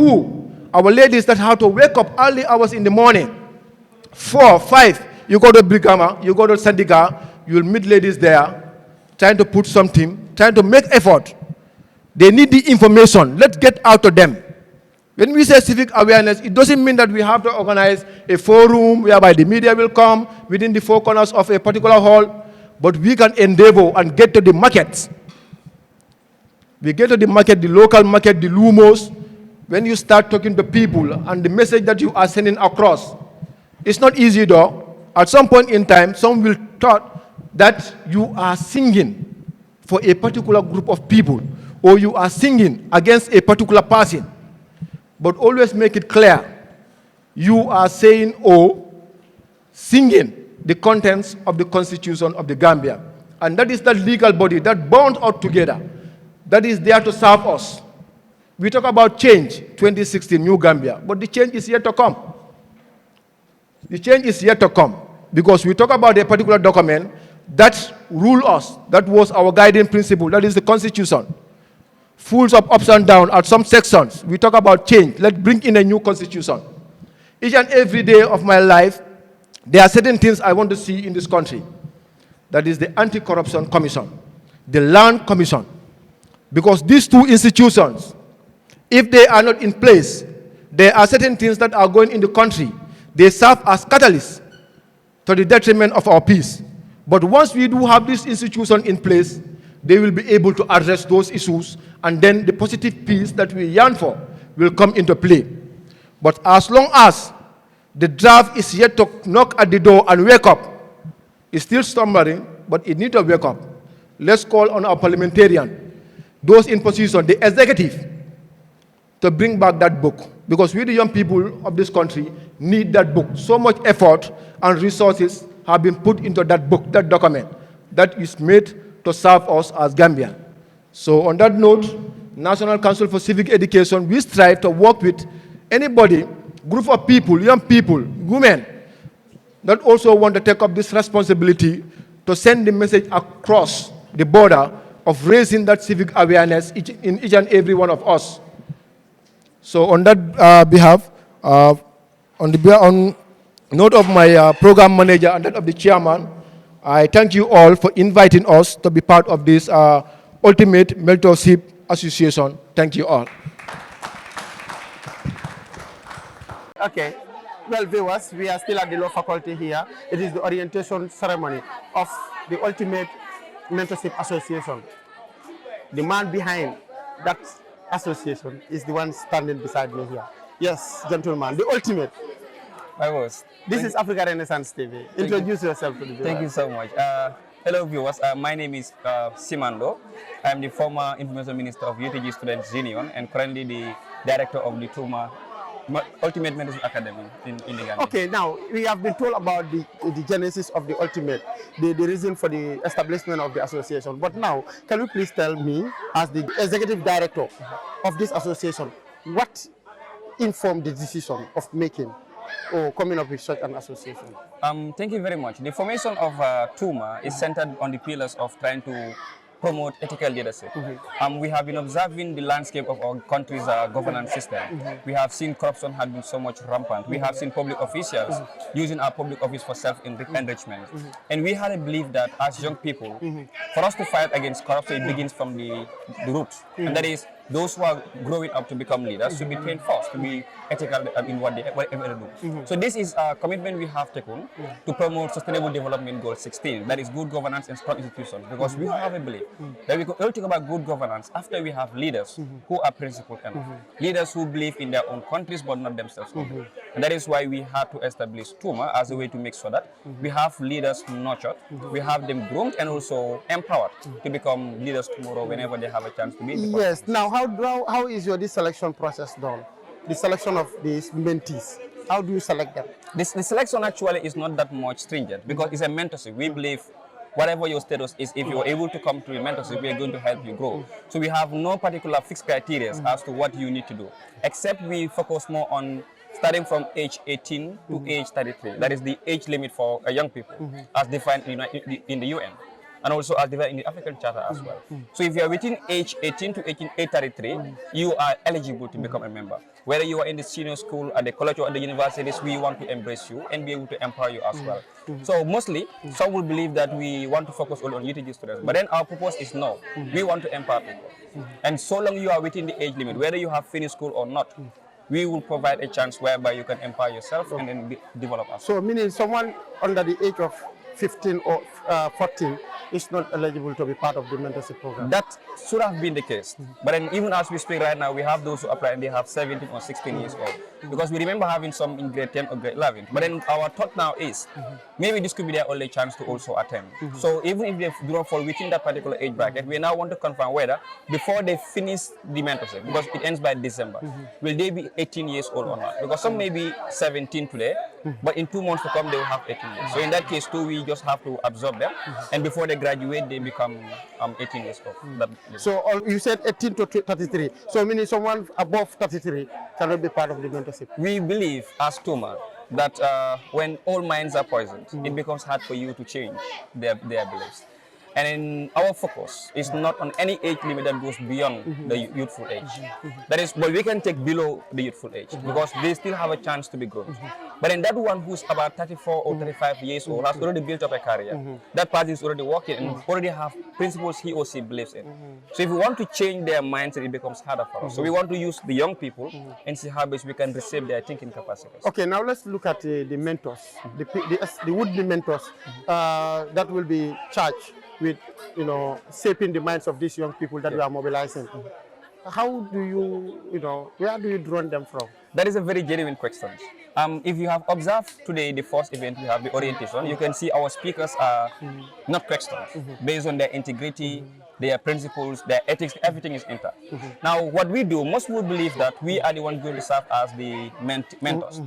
[SPEAKER 7] our ladies that have to wake up early hours in the morning. 4, 5, you go to Brigama, you go to Sandika, you'll meet ladies there, trying to put something, trying to make effort. They need the information. Let's get out to them. When we say civic awareness, it doesn't mean that we have to organize a forum whereby the media will come within the four corners of a particular hall, but we can endeavor and get to the markets. We get to the market, the local market, the lumos. When you start talking to people and the message that you are sending across, it's not easy though. At some point in time, some will thought that you are singing for a particular group of people, or you are singing against a particular person. But always make it clear, you are saying or singing the contents of the Constitution of the Gambia. And that is that legal body that bound us together, that is there to serve us. We talk about change, 2016, New Gambia, but the change is yet to come. The change is yet to come, because we talk about a particular document that ruled us, that was our guiding principle, that is the Constitution. Full of ups and downs at some sections. We talk about change. Let's bring in a new Constitution. Each and every day of my life, there are certain things I want to see in this country. That is the Anti-Corruption Commission, the Land Commission. Because these two institutions, if they are not in place, there are certain things that are going in the country. They serve as catalysts to the detriment of our peace. But once we do have this institution in place, they will be able to address those issues, and then the positive peace that we yearn for will come into play. But as long as the draft is yet to knock at the door and wake up, it's still slumbering, but it needs to wake up. Let's call on our parliamentarian, those in position, the executive, to bring back that book. Because we, the young people of this country, need that book. So much effort and resources have been put into that book, that document, that is made to serve us as Gambia. So on that note, National Council for Civic Education, we strive to work with anybody, group of people, young people, women, that also want to take up this responsibility to send the message across the border of raising that civic awareness in each and every one of us. So on that behalf, on note of my program manager and that of the chairman, I thank you all for inviting us to be part of this Ultimate Mentorship Association. Thank you all.
[SPEAKER 8] Okay. Well, viewers, we are still at the law faculty here. It is the orientation ceremony of the Ultimate Mentorship Association. The man behind that association is the one standing beside me here. Yes, gentlemen, the ultimate.
[SPEAKER 9] My boss.
[SPEAKER 8] This is Africa Renaissance TV. Introduce yourself to the viewers.
[SPEAKER 9] Thank you so much. Hello viewers, my name is Simando. I am the former Information Minister of UTG Students Union and currently the Director of the TUMA Ultimate Mentorship Academy in the Gambia.
[SPEAKER 8] Okay, now we have been told about the genesis of the Ultimate, the reason for the establishment of the association. But now, can you please tell me, as the Executive Director of this association, what informed the decision of making or coming up with such an association?
[SPEAKER 9] Thank you very much. The formation of TUMA is centered on the pillars of trying to promote ethical leadership. We have been observing the landscape of our country's governance system. We have seen corruption had been so much rampant. We have seen public officials using our public office for self-enrichment. And we had a belief that as young people, for us to fight against corruption, it begins from the roots. And that is, those who are growing up to become leaders should be trained first to be ethical in whatever they do. So this is a commitment we have taken to promote Sustainable Development Goal 16, that is good governance and strong institutions, because we have a belief that we can only talk about good governance after we have leaders who are principled enough, leaders who believe in their own countries but not themselves only. And that is why we had to establish TUMA as a way to make sure that we have leaders nurtured, we have them groomed and also empowered to become leaders tomorrow whenever they have a chance to be.
[SPEAKER 8] Yes. Now, how is your selection process done? The selection of these mentees. How do you select them?
[SPEAKER 9] The selection actually is not that much stringent because it's a mentorship. We believe whatever your status is, if you're able to come to a mentorship, we are going to help you grow. So we have no particular fixed criteria as to what you need to do, except we focus more on starting from age 18 to age 33. That is the age limit for young people as defined in the UN. And also as defined in the African Charter as well. So if you are within age 18 to age 33, you are eligible to become a member. Whether you are in the senior school, at the college or at the universities, we want to embrace you and be able to empower you as well. So mostly, some will believe that we want to focus only on UTG students, but then our purpose is no. We want to empower people. And so long you are within the age limit, whether you have finished school or not, we will provide a chance whereby you can empower yourself and then develop us.
[SPEAKER 8] So meaning someone under the age of 15 or 14 is not eligible to be part of the mentorship program.
[SPEAKER 9] That should have been the case. But then even as we speak right now, we have those who apply and they have 17 or 16 years old. Because we remember having some in grade 10 or grade 11. But then our thought now is, maybe this could be their only chance to also attend. So even if they do not fall within that particular age bracket, we now want to confirm whether, before they finish the mentorship, because it ends by December, will they be 18 years old or not? Because some may be 17 today, but in 2 months to come, they will have 18 years. So in that case too, we just have to absorb them. And before they graduate, they become 18 years old.
[SPEAKER 8] So you said 18 to 33. So meaning someone above 33 cannot be part of the mentorship.
[SPEAKER 9] We believe as TUMA that when all minds are poisoned, it becomes hard for you to change their beliefs. And our focus is not on any age limit that goes beyond the youthful age. That is, but we can take below the youthful age because they still have a chance to be groomed. But then that one who's about 34 or 35 years old has already built up a career. That person is already working and already have principles he or she believes in. So if we want to change their mindset, it becomes harder for us. So we want to use the young people and see how best we can reshape their thinking capacities.
[SPEAKER 8] Okay, now let's look at the mentors, the would-be mentors that will be charged with, shaping the minds of these young people that we are mobilizing. How do you, where do you draw them from?
[SPEAKER 9] That is a very genuine question. If you have observed today, the first event, we have the orientation, you can see our speakers are not questions. Based on their integrity, their principles, their ethics, everything is intact. Now, what we do, most people believe that we are the ones going to serve as the mentors.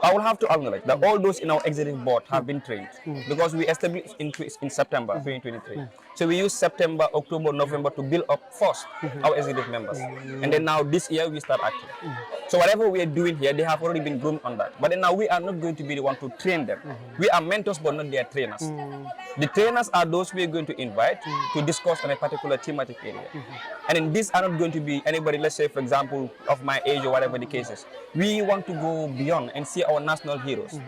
[SPEAKER 9] I will have to acknowledge that all those in our executive board have been trained because we established in September 2023. So we use September, October, November to build up first our executive members. And then now this year we start acting. So whatever we are doing here, they have already been groomed on that. But then now we are not going to be the one to train them. We are mentors but not their trainers. The trainers are those we are going to invite to discuss on a particular thematic area. And then these are not going to be anybody, let's say for example, of my age or whatever the case is. We want to go beyond and see our national heroes.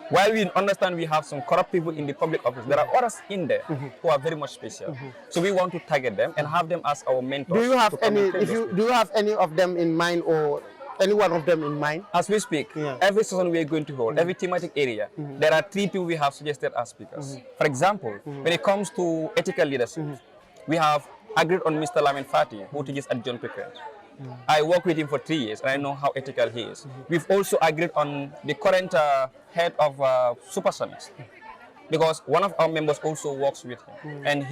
[SPEAKER 9] While we understand we have some corrupt people in the public office, there are others in there who are very much special. So we want to target them and have them as our mentors.
[SPEAKER 8] Do you have do you have any of them in mind, or any one of them in mind?
[SPEAKER 9] As we speak, every session we are going to hold, every thematic area, there are 3 people we have suggested as speakers. For example, when it comes to ethical leadership, we have agreed on Mr. Lamin Fati, who teaches at John Pickett. I worked with him for 3 years and I know how ethical he is. We've also agreed on the current head of Supersonics, because one of our members also works with him and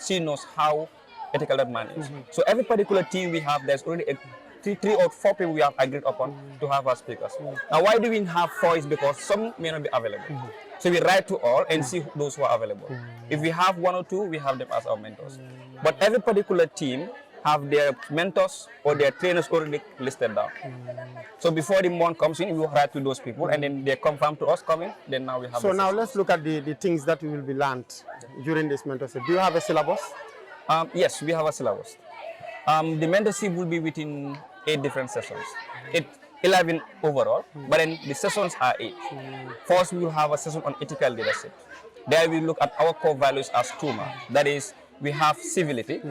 [SPEAKER 9] she knows how ethical that man is. So every particular team we have, there's already 3 or 4 people we have agreed upon to have as speakers. Now why do we have 4 is because some may not be available. So we write to all and see those who are available. If we have 1 or 2, we have them as our mentors. But every particular team have their mentors or their trainers already listed down. So before the month comes in, we will write to those people, and then they confirm to us coming. Then now we have.
[SPEAKER 8] So now let's look at the things that will be learned during this mentorship. Do you have a syllabus?
[SPEAKER 9] Yes, we have a syllabus. The mentorship will be within 8 different sessions. 11 overall, but then the sessions are 8. First, we will have a session on ethical leadership. There we look at our core values as TUMA. That is, we have civility.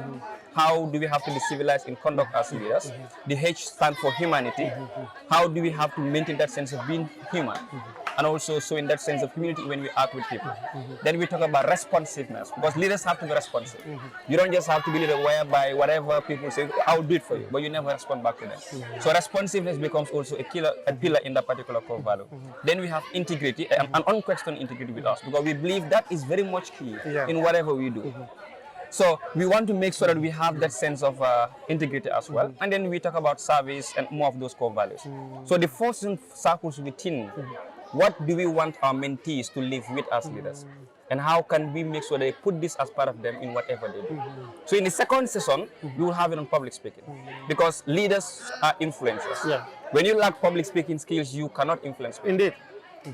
[SPEAKER 9] How do we have to be civilized in conduct as leaders? The H stands for humanity. How do we have to maintain that sense of being human? And also showing that sense of community when we act with people. Then we talk about responsiveness, because leaders have to be responsive. You don't just have to be leader whereby whatever people say, I'll do it for you, but you never respond back to them. So responsiveness becomes also a pillar in that particular core value. Then we have integrity, an unquestioned integrity with us, because we believe that is very much key in whatever we do. So we want to make sure that we have that sense of integrity as well. And then we talk about service and more of those core values. So the first circles within, what do we want our mentees to live with as leaders? And how can we make sure they put this as part of them in whatever they do? So in the second session, we will have it on public speaking, because leaders are influencers. When you lack public speaking skills, you cannot influence people.
[SPEAKER 8] Indeed.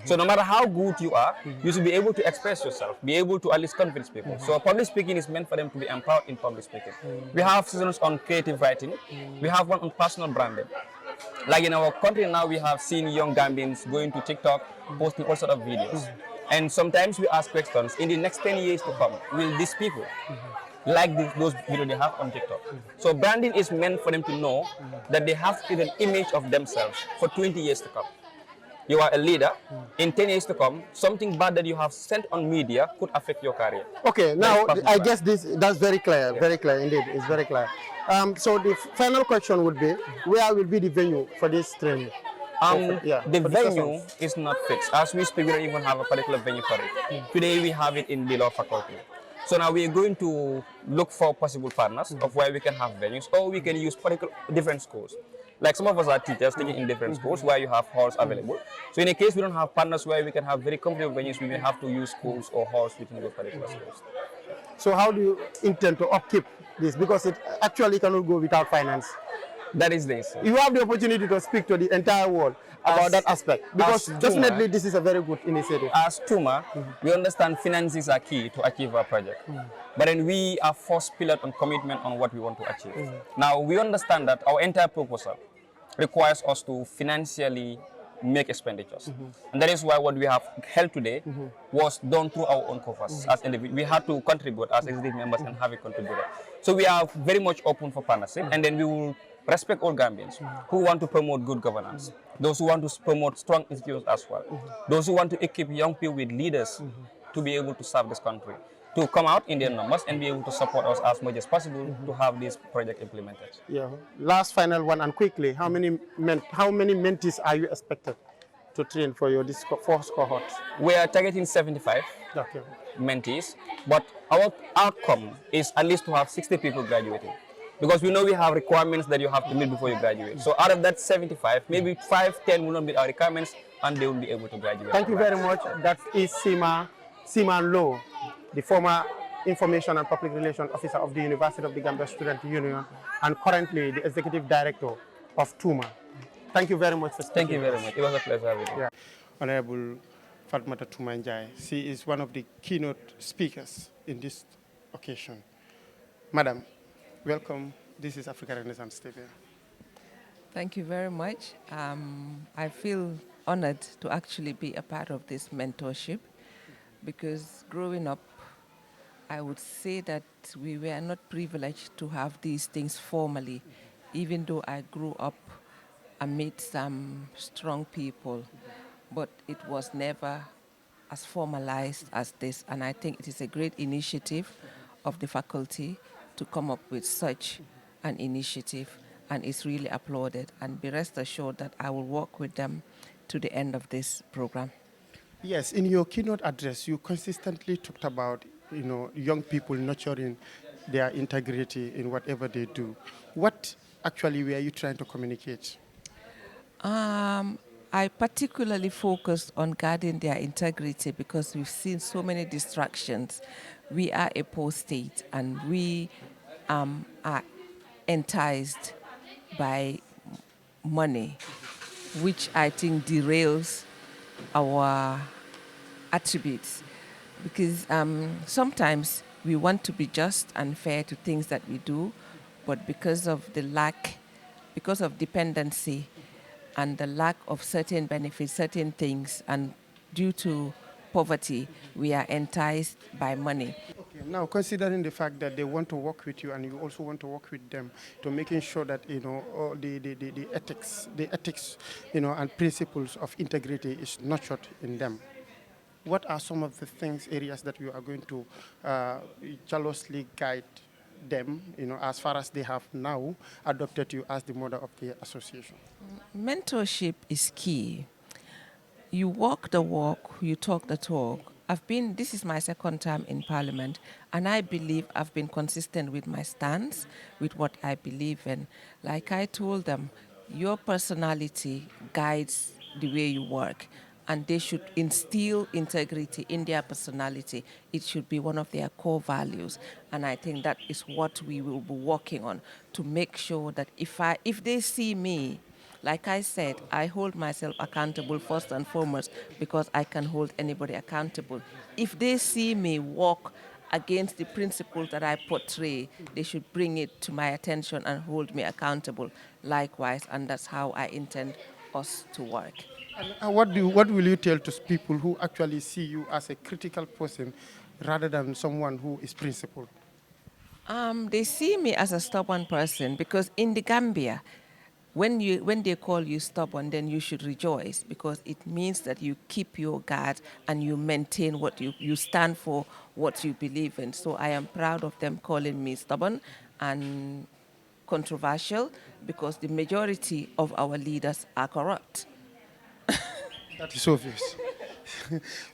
[SPEAKER 9] So no matter how good you are, you should be able to express yourself, be able to at least convince people. So public speaking is meant for them to be empowered in public speaking. We have sessions on creative writing. We have one on personal branding. Like in our country now, we have seen young Gambians going to TikTok, posting all sorts of videos. And sometimes we ask questions, in the next 10 years to come, will these people like those videos they have on TikTok? So branding is meant for them to know that they have to create an image of themselves for 20 years to come. You are a leader. In 10 years to come, something bad that you have sent on media could affect your career.
[SPEAKER 8] Okay, now I guess that's very clear, very clear indeed. It's very clear. So the final question would be, where will be the venue for this training?
[SPEAKER 9] The venue is not fixed. As we speak, we don't even have a particular venue for it. Today we have it in the law faculty. So now we are going to look for possible partners of where we can have venues, or we can use different schools. Like some of us are teachers taking in different schools where you have halls available. So in a case we don't have partners where we can have very comfortable venues, we may have to use schools or halls within the particular schools.
[SPEAKER 8] So how do you intend to upkeep this? Because it actually cannot go without finance.
[SPEAKER 9] That is this.
[SPEAKER 8] You have the opportunity to speak to the entire world about that aspect, because definitely this is a very good initiative.
[SPEAKER 9] As TUMA, we understand finances are key to achieve our project. But then we are first pillared on commitment on what we want to achieve. Now we understand that our entire proposal requires us to financially make expenditures. And that is why what we have held today was done through our own coffers. As individuals, we had to contribute as executive members and have it contributed. So we are very much open for partnership, and then we will respect all Gambians who want to promote good governance, those who want to promote strong institutions as well, those who want to equip young people with leaders to be able to serve this country, to come out in their numbers and be able to support us as much as possible to have this project implemented.
[SPEAKER 8] Yeah. Last final one, and quickly, how many mentees are you expected to train for your this first cohort?
[SPEAKER 9] We are targeting 75 mentees, but our outcome is at least to have 60 people graduating. Because we know we have requirements that you have to meet before you graduate. So out of that 75, maybe 5, 10 will not meet our requirements, and they will be able to graduate.
[SPEAKER 8] Thank you very much. That is Siman Low, the former Information and Public Relations Officer of the University of The Gambia Student Union, and currently the Executive Director of TUMA. Thank you very much for speaking.
[SPEAKER 9] Thank you very much. It was a pleasure having you.
[SPEAKER 8] Honorable Fatmata Tumanjai. She is one of the keynote speakers in this occasion. Madam, welcome. This is Africa Renaissance TV.
[SPEAKER 1] Thank you very much. I feel honored to actually be a part of this mentorship, because growing up, I would say that we were not privileged to have these things formally, even though I grew up amid some strong people, but it was never as formalized as this. And I think it is a great initiative of the faculty to come up with such an initiative, and it's really applauded. And be rest assured that I will work with them to the end of this program.
[SPEAKER 8] Yes, in your keynote address, you consistently talked about, young people nurturing their integrity in whatever they do. What actually were you trying to communicate?
[SPEAKER 1] I particularly focused on guarding their integrity, because we've seen so many distractions. We are a post state, and we are enticed by money, which I think derails our attributes. Because sometimes we want to be just and fair to things that we do, but because of dependency and the lack of certain benefits, certain things, and due to poverty, we are enticed by money.
[SPEAKER 8] Okay, now considering the fact that they want to work with you and you also want to work with them to making sure that, all the ethics, and principles of integrity is nurtured in them. What are some of the areas that you are going to jealously guide them, as far as they have now adopted you as the mother of the association?
[SPEAKER 1] Mentorship is key. You walk the walk, you talk the talk. This is my second term in Parliament, and I believe I've been consistent with my stance, with what I believe in. Like I told them, your personality guides the way you work, and they should instill integrity in their personality. It should be one of their core values, and I think that is what we will be working on, to make sure that if they see me, like I said, I hold myself accountable first and foremost because I can hold anybody accountable. If they see me walk against the principles that I portray, they should bring it to my attention and hold me accountable likewise, and that's how I intend us to work.
[SPEAKER 8] And what will you tell to people who actually see you as a critical person rather than someone who is principled?
[SPEAKER 1] They see me as a stubborn person because in the Gambia, when they call you stubborn, then you should rejoice because it means that you keep your guard and you maintain what you stand for, what you believe in. So I am proud of them calling me stubborn and controversial because the majority of our leaders are corrupt.
[SPEAKER 8] That is obvious.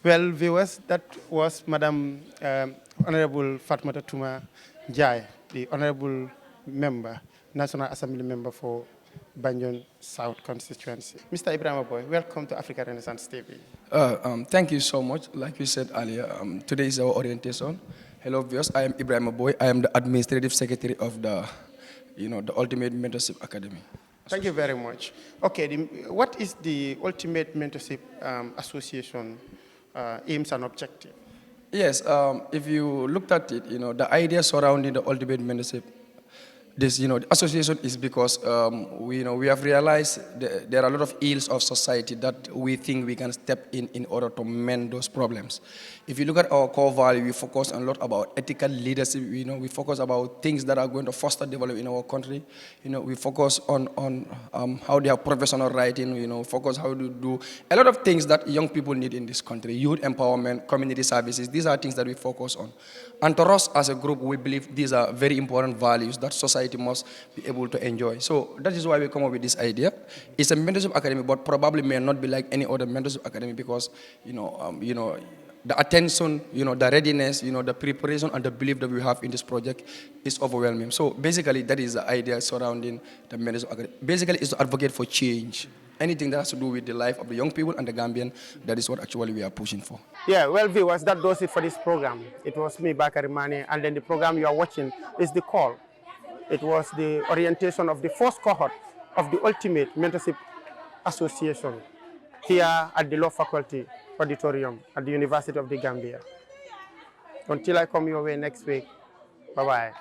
[SPEAKER 8] Well, viewers, that was Madam Honorable Fatmata Tuma Jai, the Honorable Member, National Assembly Member for Banjul South Constituency. Mr. Ibrahim Boy, welcome to Africa Renaissance TV.
[SPEAKER 10] Thank you so much. Like you said earlier, today is our orientation. Hello, viewers. I am Ibrahim Boy. I am the Administrative Secretary of the Ultimate Mentorship Academy.
[SPEAKER 8] Thank you very much. Okay, what is the Ultimate Mentorship Association aims and objective?
[SPEAKER 10] Yes, if you looked at it, the idea surrounding the Ultimate Mentorship, the association is because we have realized there are a lot of ills of society that we think we can step in order to mend those problems. If you look at our core value, we focus a lot about ethical leadership. We focus about things that are going to foster development in our country. We focus on how they have professional writing. Focus how to do a lot of things that young people need in this country. Youth empowerment, community services. These are things that we focus on. And to us as a group, we believe these are very important values that society must be able to enjoy. So that is why we come up with this idea. It's a mentorship academy, but probably may not be like any other mentorship academy because, the attention, the readiness, the preparation and the belief that we have in this project is overwhelming. So basically, that is the idea surrounding the mentorship academy. Basically, it's to advocate for change. Anything that has to do with the life of the young people and the Gambian, that is what actually we are pushing for.
[SPEAKER 8] Yeah, well, viewers, that does it for this program. It was me, Bakari Mane, and then the program you are watching is The Call. It was the orientation of the first cohort of the Ultimate Mentorship Association here at the Law Faculty Auditorium at the University of The Gambia. Until I come your way next week, bye-bye.